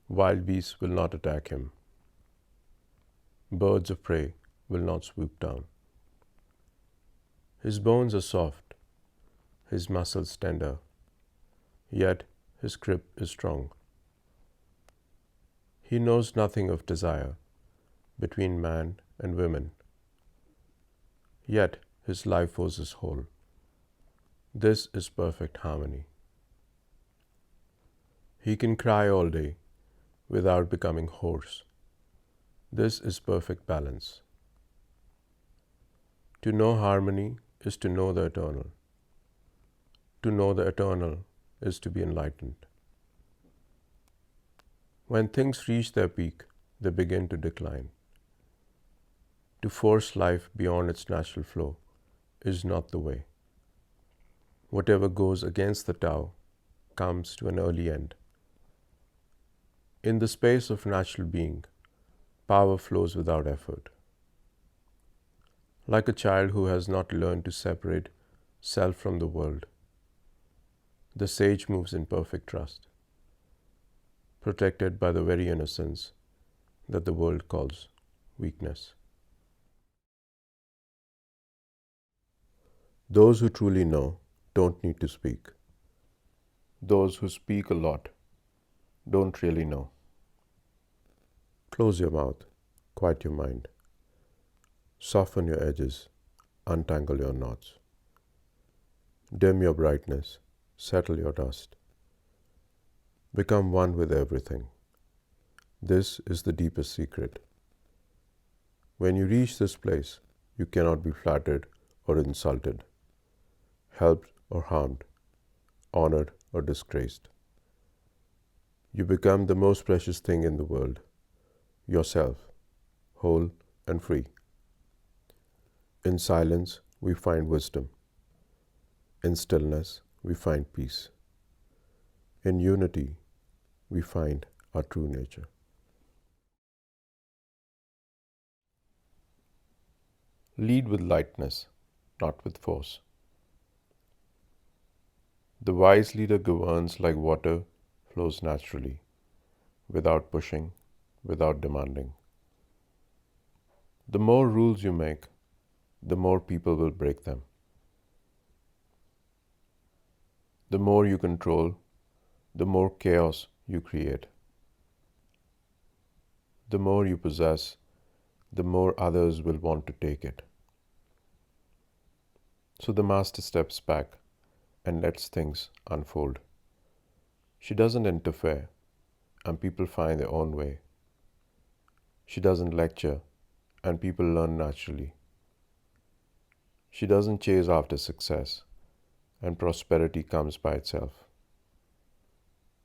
Wild beasts will not attack him. Birds of prey will not swoop down. His bones are soft, his muscles tender, yet his grip is strong. He knows nothing of desire between man and women, yet his life force is whole. This is perfect harmony. He can cry all day without becoming hoarse. This is perfect balance. To know harmony is to know the eternal. To know the eternal is to be enlightened. When things reach their peak, they begin to decline. To force life beyond its natural flow is not the way. Whatever goes against the Tao comes to an early end. In the space of natural being, power flows without effort. Like a child who has not learned to separate self from the world, the sage moves in perfect trust, protected by the very innocence that the world calls weakness. Those who truly know don't need to speak. Those who speak a lot don't really know. Close your mouth, quiet your mind. Soften your edges, untangle your knots. Dim your brightness, settle your dust. Become one with everything. This is the deepest secret. When you reach this place, you cannot be flattered or insulted, helped or harmed, honored or disgraced. You become the most precious thing in the world, yourself, whole and free. In silence, we find wisdom. In stillness, we find peace. In unity, we find our true nature. Lead with lightness, not with force. The wise leader governs like water flows naturally, without pushing, without demanding. The more rules you make, the more people will break them. The more you control, the more chaos you create. The more you possess, the more others will want to take it. So the master steps back and lets things unfold. She doesn't interfere, and people find their own way. She doesn't lecture, and people learn naturally. She doesn't chase after success, and prosperity comes by itself.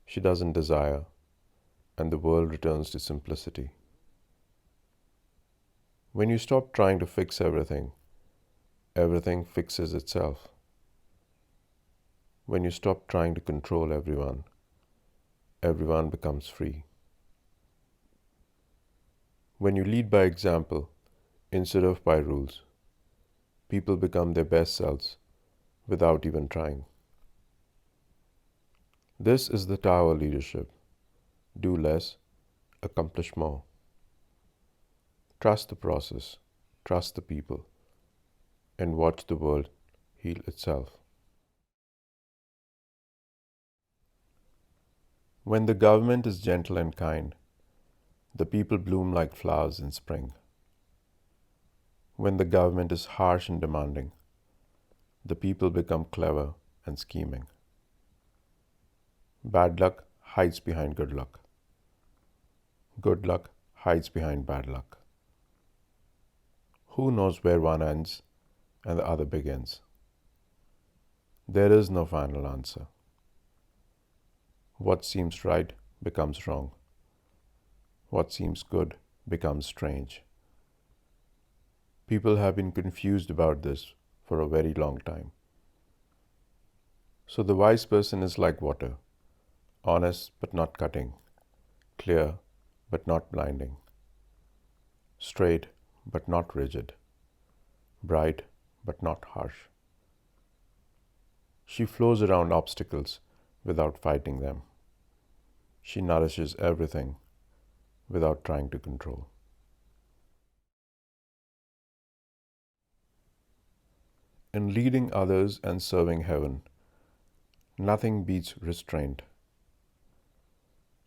She doesn't desire, and the world returns to simplicity. When you stop trying to fix everything, everything fixes itself. When you stop trying to control everyone, everyone becomes free. When you lead by example instead of by rules, people become their best selves without even trying. This is the Tao of leadership. Do less, accomplish more. Trust the process, trust the people, and watch the world heal itself. When the government is gentle and kind, the people bloom like flowers in spring. When the government is harsh and demanding, the people become clever and scheming. Bad luck hides behind good luck. Good luck hides behind bad luck. Who knows where one ends and the other begins? There is no final answer. What seems right becomes wrong. What seems good becomes strange. People have been confused about this for a very long time. So the wise person is like water, honest but not cutting, clear but not blinding, straight but not rigid, bright but not harsh. She flows around obstacles without fighting them. She nourishes everything without trying to control. In leading others and serving heaven, nothing beats restraint.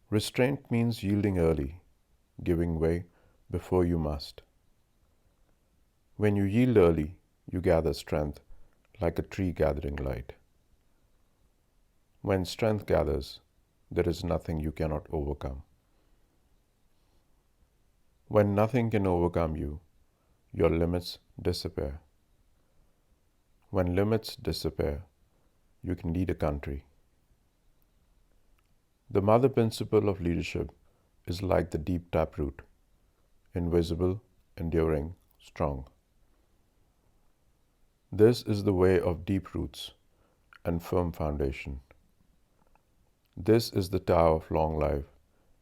Restraint means yielding early, giving way before you must. When you yield early, you gather strength like a tree gathering light. When strength gathers, there is nothing you cannot overcome. When nothing can overcome you, your limits disappear. When limits disappear, you can lead a country. The mother principle of leadership is like the deep taproot, invisible, enduring, strong. This is the way of deep roots and firm foundation. This is the Tao of long life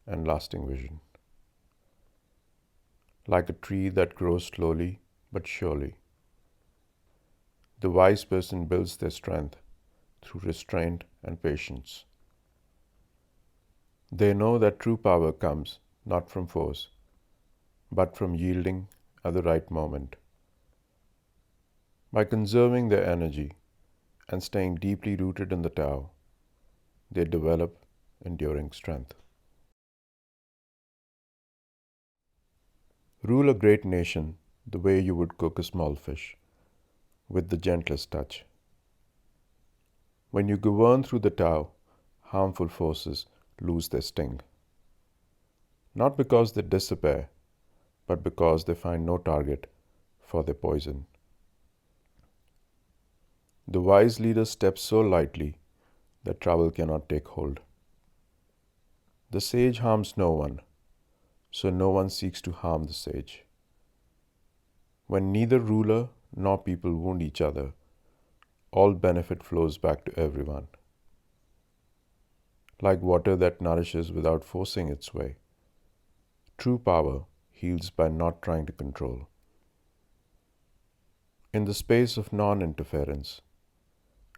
and lasting vision. Like a tree that grows slowly but surely, the wise person builds their strength through restraint and patience. They know that true power comes not from force, but from yielding at the right moment. By conserving their energy and staying deeply rooted in the Tao, they develop enduring strength. Rule a great nation the way you would cook a small fish, with the gentlest touch. When you govern through the Tao, harmful forces lose their sting. Not because they disappear, but because they find no target for their poison. The wise leader steps so lightly that trouble cannot take hold. The sage harms no one, so no one seeks to harm the sage. When neither ruler nor people wound each other, all benefit flows back to everyone. Like water that nourishes without forcing its way, true power heals by not trying to control. In the space of non-interference,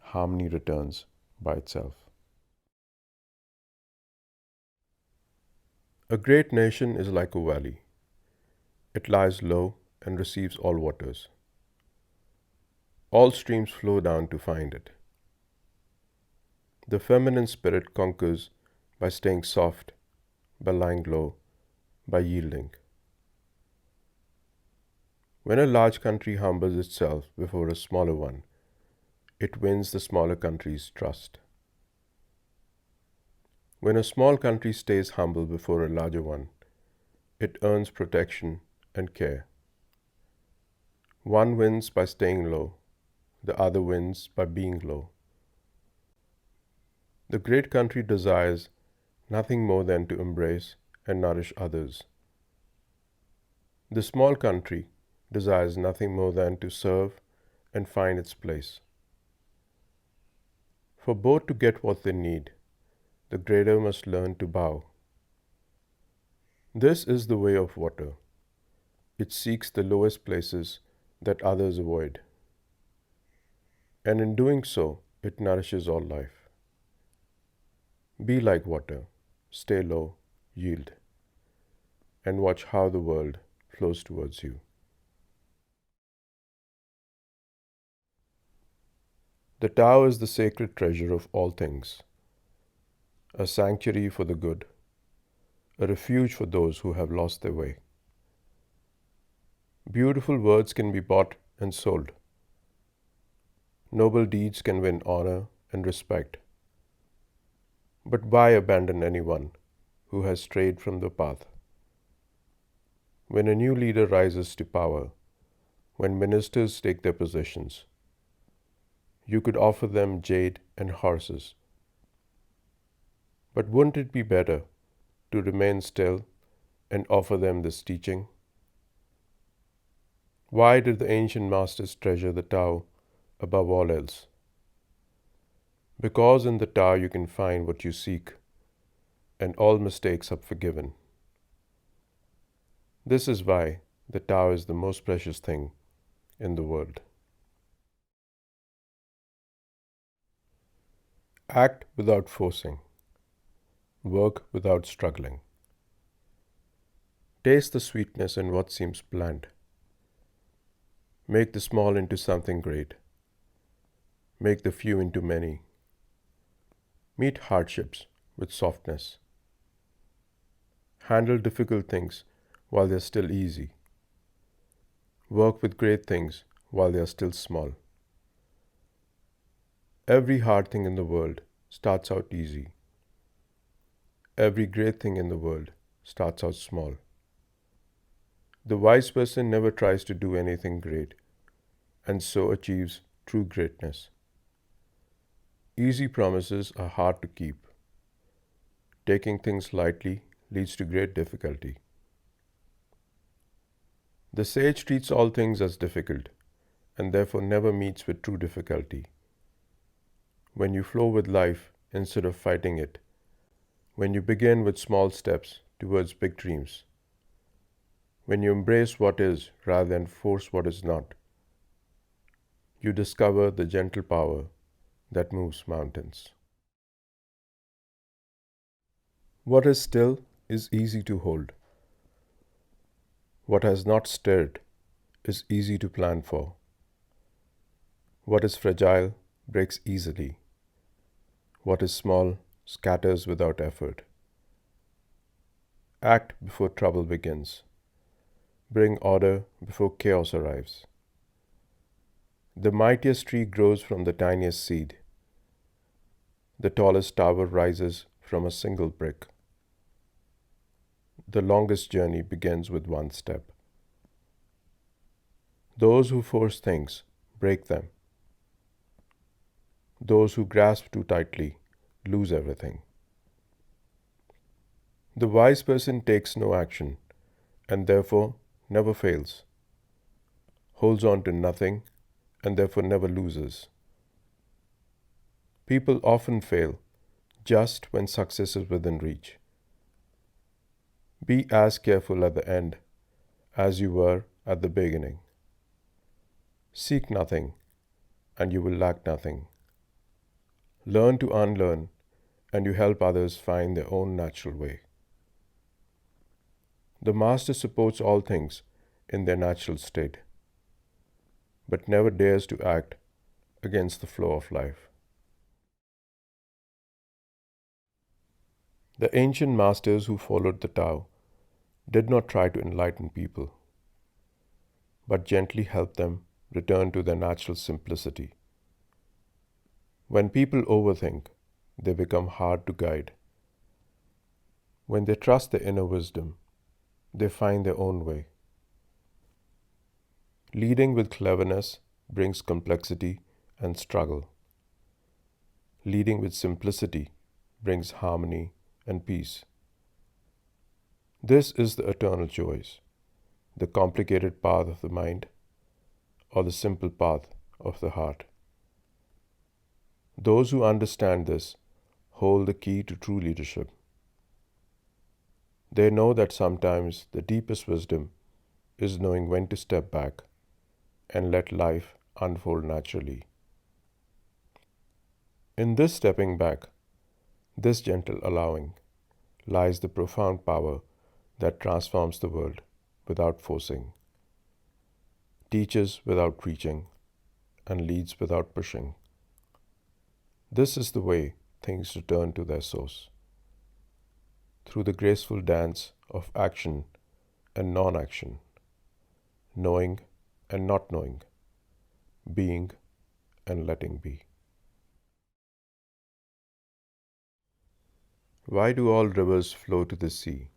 harmony returns by itself. A great nation is like a valley. It lies low and receives all waters. All streams flow down to find it. The feminine spirit conquers by staying soft, by lying low, by yielding. When a large country humbles itself before a smaller one, it wins the smaller country's trust. When a small country stays humble before a larger one, it earns protection and care. One wins by staying low, the other wins by being low. The great country desires nothing more than to embrace and nourish others. The small country desires nothing more than to serve and find its place. For both to get what they need, the greater must learn to bow. This is the way of water. It seeks the lowest places that others avoid. And in doing so, it nourishes all life. Be like water, stay low, yield, and watch how the world flows towards you. The Tao is the sacred treasure of all things, a sanctuary for the good, a refuge for those who have lost their way. Beautiful words can be bought and sold. Noble deeds can win honor and respect. But why abandon anyone who has strayed from the path? When a new leader rises to power, when ministers take their positions, you could offer them jade and horses. But wouldn't it be better to remain still and offer them this teaching? Why did the ancient masters treasure the Tao above all else? Because in the Tao you can find what you seek, and all mistakes are forgiven. This is why the Tao is the most precious thing in the world. Act without forcing. Work without struggling. Taste the sweetness in what seems bland. Make the small into something great. Make the few into many. Meet hardships with softness. Handle difficult things while they are still easy. Work with great things while they are still small. Every hard thing in the world starts out easy. Every great thing in the world starts out small. The wise person never tries to do anything great, and so achieves true greatness. Easy promises are hard to keep. Taking things lightly leads to great difficulty. The sage treats all things as difficult, and therefore never meets with true difficulty. When you flow with life instead of fighting it, when you begin with small steps towards big dreams, when you embrace what is rather than force what is not, you discover the gentle power that moves mountains. What is still is easy to hold. What has not stirred is easy to plan for. What is fragile breaks easily. What is small scatters without effort. Act before trouble begins. Bring order before chaos arrives. The mightiest tree grows from the tiniest seed. The tallest tower rises from a single brick. The longest journey begins with one step. Those who force things break them. Those who grasp too tightly lose everything. The wise person takes no action and therefore never fails, holds on to nothing and therefore never loses. People often fail just when success is within reach. Be as careful at the end as you were at the beginning. Seek nothing and you will lack nothing. Learn to unlearn and you help others find their own natural way. The Master supports all things in their natural state, but never dares to act against the flow of life. The ancient masters who followed the Tao did not try to enlighten people, but gently helped them return to their natural simplicity. When people overthink, they become hard to guide. When they trust their inner wisdom, they find their own way. Leading with cleverness brings complexity and struggle. Leading with simplicity brings harmony and peace. This is the eternal choice. the complicated path of the mind or the simple path of the heart. Those who understand this hold the key to true leadership. They know that sometimes the deepest wisdom is knowing when to step back and let life unfold naturally. In this stepping back, this gentle allowing, lies the profound power that transforms the world without forcing, teaches without preaching, and leads without pushing. This is the way things return to their source, through the graceful dance of action and non-action, knowing and not knowing, being and letting be. Why do all rivers flow to the sea?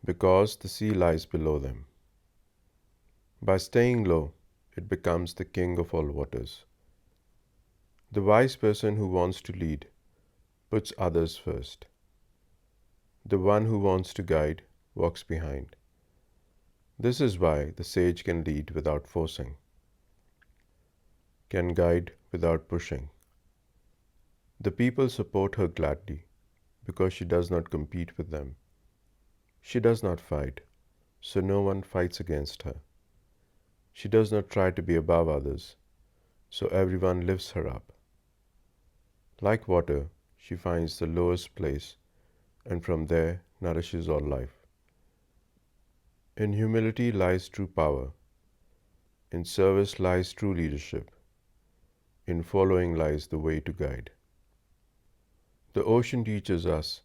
Because the sea lies below them. By staying low, it becomes the king of all waters. The wise person who wants to lead puts others first. The one who wants to guide walks behind. This is why the sage can lead without forcing, can guide without pushing. The people support her gladly because she does not compete with them. She does not fight, so no one fights against her. She does not try to be above others, so everyone lifts her up. Like water, she finds the lowest place and from there nourishes all life. In humility lies true power. In service lies true leadership. In following lies the way to guide. The ocean teaches us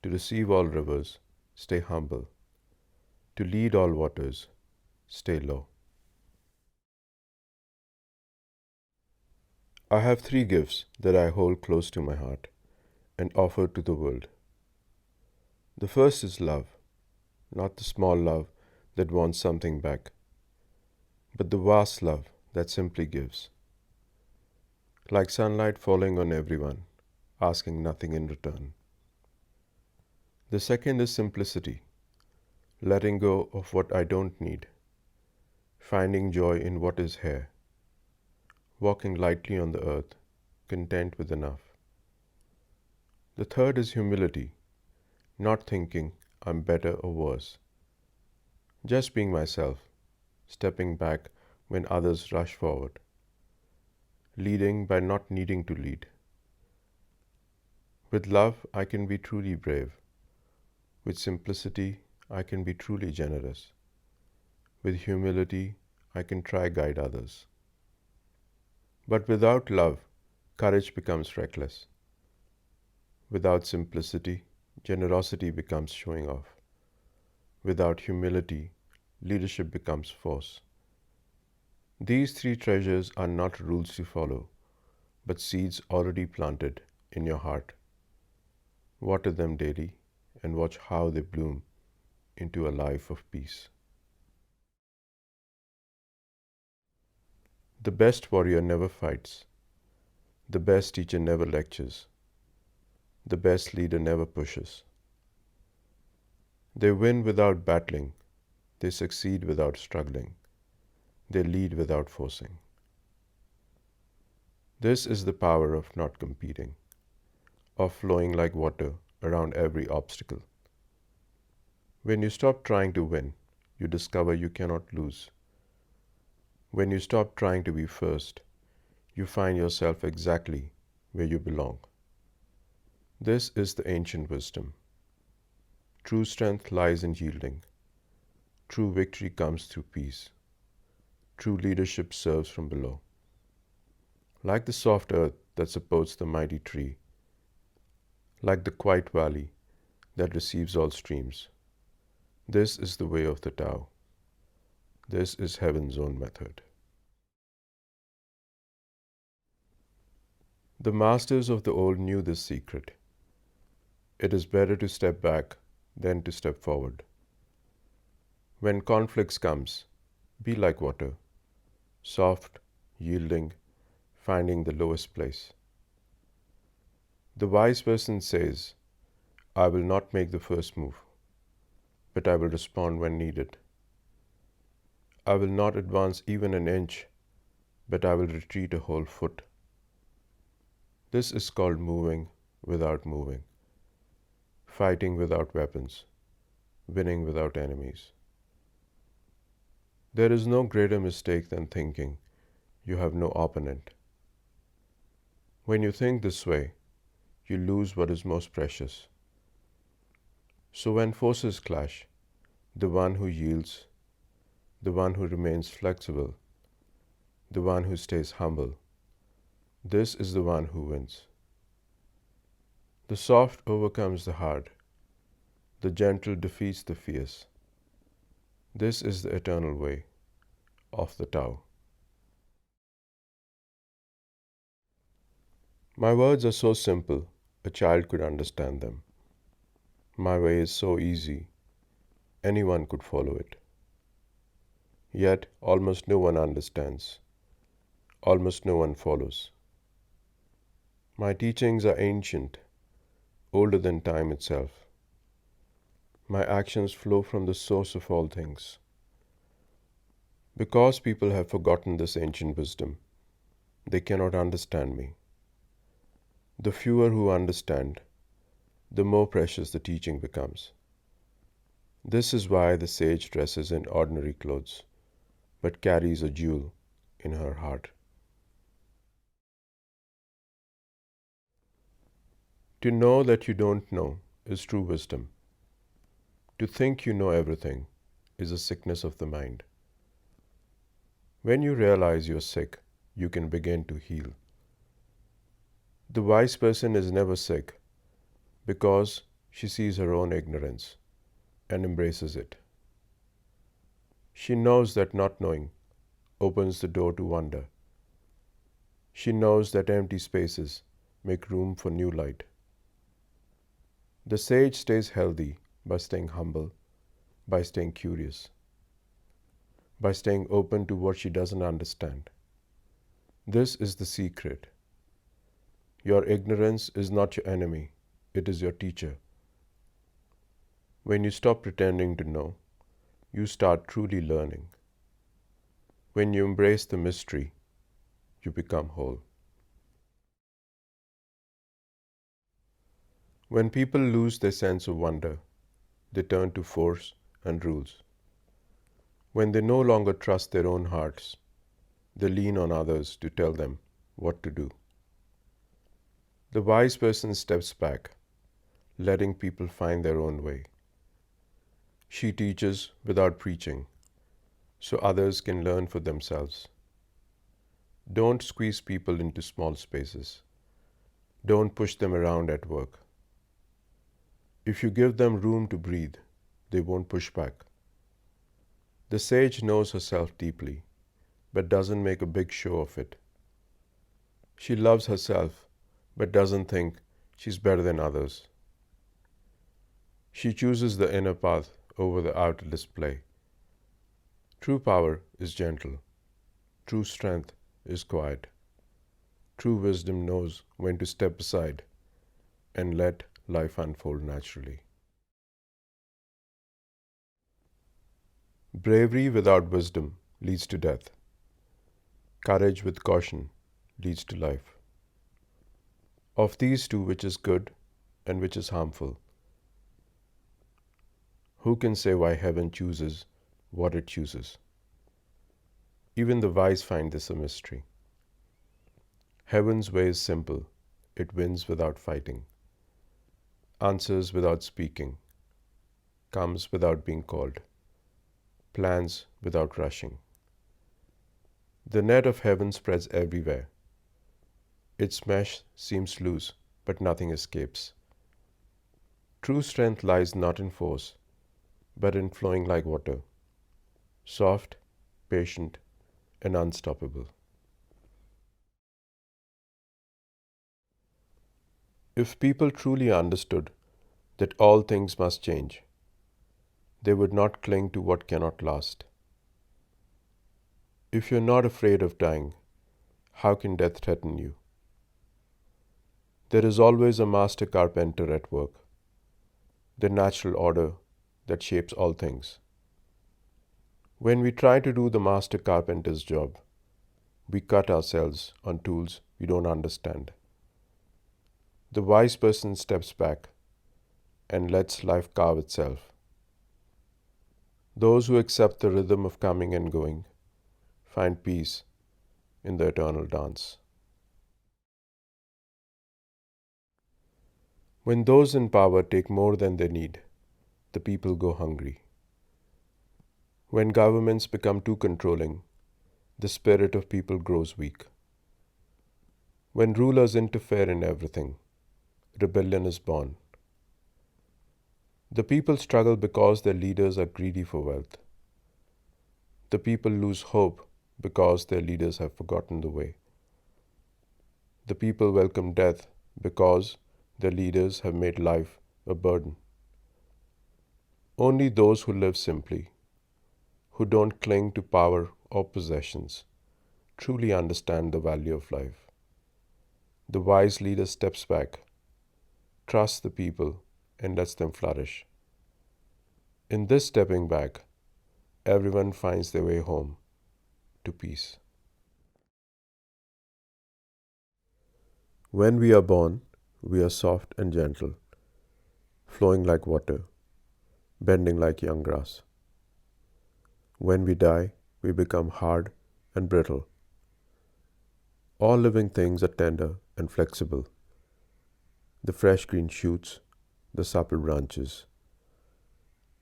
to receive all rivers, stay humble. To lead all waters, stay low. I have 3 gifts that I hold close to my heart and offer to the world. The first is love, not the small love that wants something back, but the vast love that simply gives. Like sunlight falling on everyone, asking nothing in return. The second is simplicity, letting go of what I don't need, finding joy in what is here, walking lightly on the earth, content with enough. The third is humility, not thinking I'm better or worse, just being myself, stepping back when others rush forward, leading by not needing to lead. With love, I can be truly brave. With simplicity, I can be truly generous. With humility, I can try guide others. But without love, courage becomes reckless. Without simplicity, generosity becomes showing off. Without humility, leadership becomes force. These 3 treasures are not rules to follow, but seeds already planted in your heart. Water them daily and watch how they bloom into a life of peace. The best warrior never fights. The best teacher never lectures. The best leader never pushes. They win without battling. They succeed without struggling. They lead without forcing. This is the power of not competing, of flowing like water around every obstacle. When you stop trying to win, you discover you cannot lose. When you stop trying to be first, you find yourself exactly where you belong. This is the ancient wisdom. True strength lies in yielding. True victory comes through peace. True leadership serves from below. Like the soft earth that supports the mighty tree, like the quiet valley that receives all streams. This is the way of the Tao. This is heaven's own method. The masters of the old knew this secret. It is better to step back than to step forward. When conflicts comes, be like water, soft, yielding, finding the lowest place. The wise person says, I will not make the first move, but I will respond when needed. I will not advance even an inch, but I will retreat a whole foot. This is called moving without moving, fighting without weapons, winning without enemies. There is no greater mistake than thinking you have no opponent. When you think this way, you lose what is most precious. So when forces clash, the one who yields, the one who remains flexible, the one who stays humble, this is the one who wins. The soft overcomes the hard, the gentle defeats the fierce. This is the eternal way of the Tao. My words are so simple, a child could understand them. My way is so easy, anyone could follow it. Yet almost no one understands, almost no one follows. My teachings are ancient, older than time itself. My actions flow from the source of all things. Because people have forgotten this ancient wisdom, they cannot understand me. The fewer who understand, the more precious the teaching becomes. This is why the sage dresses in ordinary clothes, but carries a jewel in her heart. To know that you don't know is true wisdom. To think you know everything is a sickness of the mind. When you realize you're sick, you can begin to heal. The wise person is never sick because she sees her own ignorance and embraces it. She knows that not knowing opens the door to wonder. She knows that empty spaces make room for new light. The sage stays healthy by staying humble, by staying curious, by staying open to what she doesn't understand. This is the secret. Your ignorance is not your enemy, it is your teacher. When you stop pretending to know, you start truly learning. When you embrace the mystery, you become whole. When people lose their sense of wonder, they turn to force and rules. When they no longer trust their own hearts, they lean on others to tell them what to do. The wise person steps back, letting people find their own way. She teaches without preaching, so others can learn for themselves. Don't squeeze people into small spaces. Don't push them around at work. If you give them room to breathe, they won't push back. The sage knows herself deeply, but doesn't make a big show of it. She loves herself, but doesn't think she's better than others. She chooses the inner path over the outer display. True power is gentle. True strength is quiet. True wisdom knows when to step aside and let life unfold naturally. Bravery without wisdom leads to death. Courage with caution leads to life. Of these two, which is good and which is harmful? Who can say why heaven chooses what it chooses? Even the wise find this a mystery. Heaven's way is simple. It wins without fighting, answers without speaking, comes without being called, plans without rushing. The net of heaven spreads everywhere. Its mesh seems loose, but nothing escapes. True strength lies not in force, but in flowing like water, soft, patient, and unstoppable. If people truly understood that all things must change, they would not cling to what cannot last. If you're not afraid of dying, how can death threaten you? There is always a master carpenter at work, the natural order that shapes all things. When we try to do the master carpenter's job, we cut ourselves on tools we don't understand. The wise person steps back and lets life carve itself. Those who accept the rhythm of coming and going find peace in the eternal dance. When those in power take more than they need, the people go hungry. When governments become too controlling, the spirit of people grows weak. When rulers interfere in everything, rebellion is born. The people struggle because their leaders are greedy for wealth. The people lose hope because their leaders have forgotten the way. The people welcome death because their leaders have made life a burden. Only those who live simply, who don't cling to power or possessions, truly understand the value of life. The wise leader steps back, trusts the people, and lets them flourish. In this stepping back, everyone finds their way home to peace. When we are born, we are soft and gentle, flowing like water, bending like young grass. When we die, we become hard and brittle. All living things are tender and flexible. The fresh green shoots, the supple branches,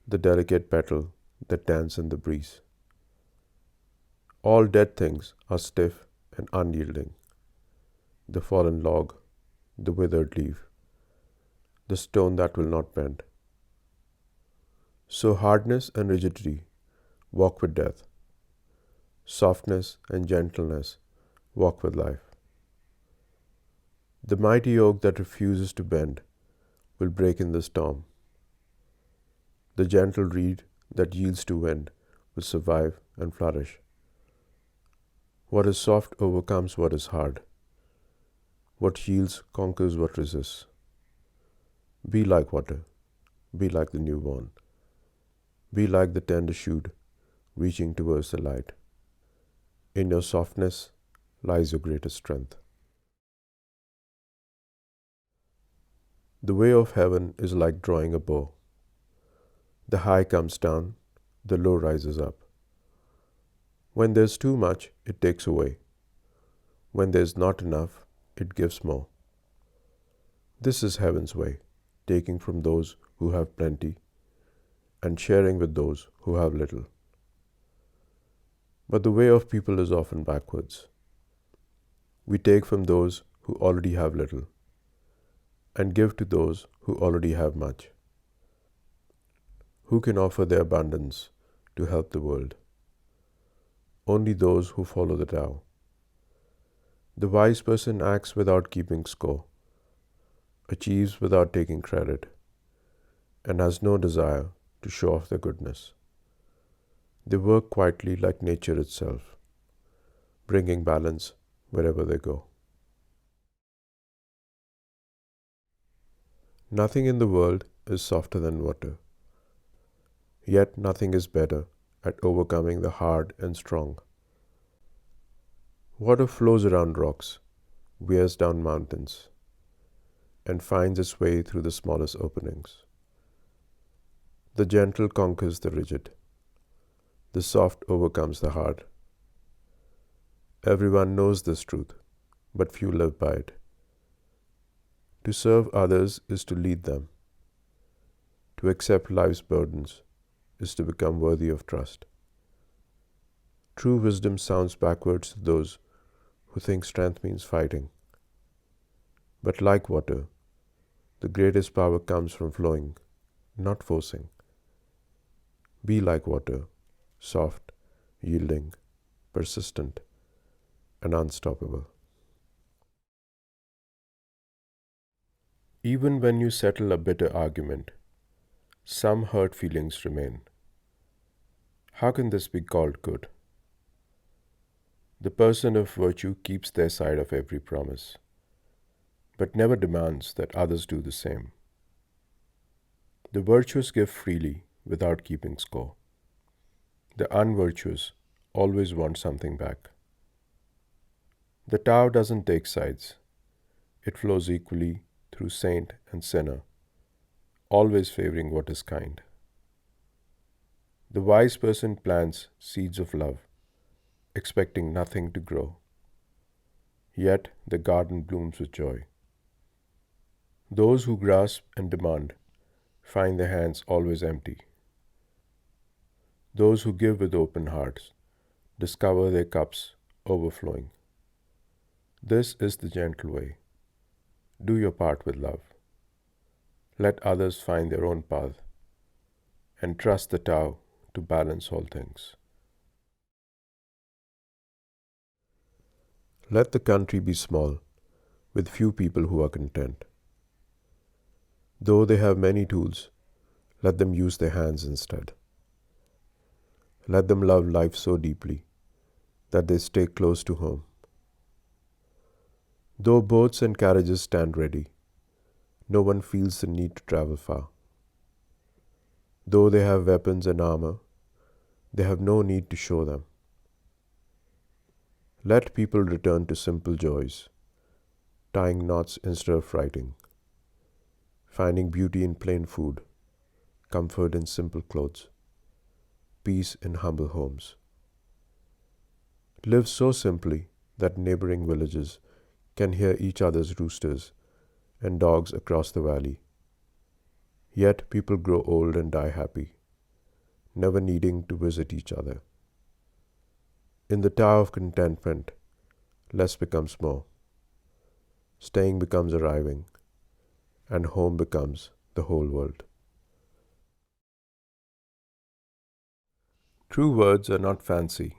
the delicate petal that dance in the breeze. All dead things are stiff and unyielding. The fallen log, the withered leaf, the stone that will not bend. So hardness and rigidity walk with death. Softness and gentleness walk with life. The mighty oak that refuses to bend will break in the storm. The gentle reed that yields to wind will survive and flourish. What is soft overcomes what is hard. What yields conquers what resists. Be like water. Be like the newborn. Be like the tender shoot reaching towards the light. In your softness lies your greatest strength. The way of heaven is like drawing a bow. The high comes down, the low rises up. When there's too much, it takes away. When there's not enough, it gives more. This is heaven's way, taking from those who have plenty and sharing with those who have little. But the way of people is often backwards. We take from those who already have little and give to those who already have much. Who can offer their abundance to help the world? Only those who follow the Tao. The wise person acts without keeping score, achieves without taking credit, and has no desire to show off their goodness. They work quietly like nature itself, bringing balance wherever they go. Nothing in the world is softer than water, yet nothing is better at overcoming the hard and strong. Water flows around rocks, wears down mountains, and finds its way through the smallest openings. The gentle conquers the rigid. The soft overcomes the hard. Everyone knows this truth, but few live by it. To serve others is to lead them. To accept life's burdens is to become worthy of trust. True wisdom sounds backwards to those who think strength means fighting. But like water, the greatest power comes from flowing, not forcing. Be like water, soft, yielding, persistent, and unstoppable. Even when you settle a bitter argument, some hurt feelings remain. How can this be called good? The person of virtue keeps their side of every promise, but never demands that others do the same. The virtuous give freely without keeping score. The unvirtuous always want something back. The Tao doesn't take sides. It flows equally through saint and sinner, always favoring what is kind. The wise person plants seeds of love, expecting nothing to grow. Yet the garden blooms with joy. Those who grasp and demand find their hands always empty. Those who give with open hearts discover their cups overflowing. This is the gentle way. Do your part with love. Let others find their own path and trust the Tao to balance all things. Let the country be small, with few people who are content. Though they have many tools, let them use their hands instead. Let them love life so deeply that they stay close to home. Though boats and carriages stand ready, no one feels the need to travel far. Though they have weapons and armor, they have no need to show them. Let people return to simple joys, tying knots instead of writing, finding beauty in plain food, comfort in simple clothes, peace in humble homes. Live so simply that neighboring villages can hear each other's roosters and dogs across the valley. Yet people grow old and die happy, never needing to visit each other. In the Tao of contentment, less becomes more. Staying becomes arriving, and home becomes the whole world. True words are not fancy.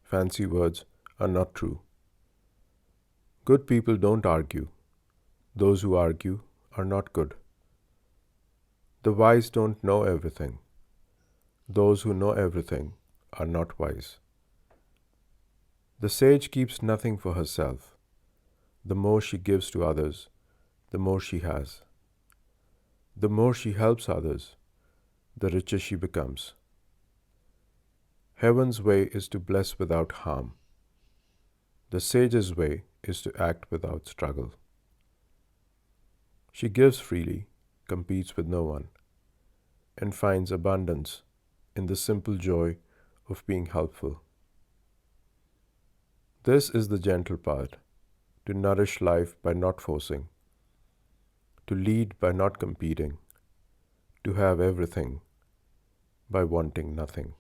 Fancy words are not true. Good people don't argue. Those who argue are not good. The wise don't know everything. Those who know everything are not wise. The sage keeps nothing for herself. The more she gives to others, the more she has. The more she helps others, the richer she becomes. Heaven's way is to bless without harm. The sage's way is to act without struggle. She gives freely, competes with no one, and finds abundance in the simple joy of being helpful. This is the gentle part, to nourish life by not forcing, to lead by not competing, to have everything by wanting nothing.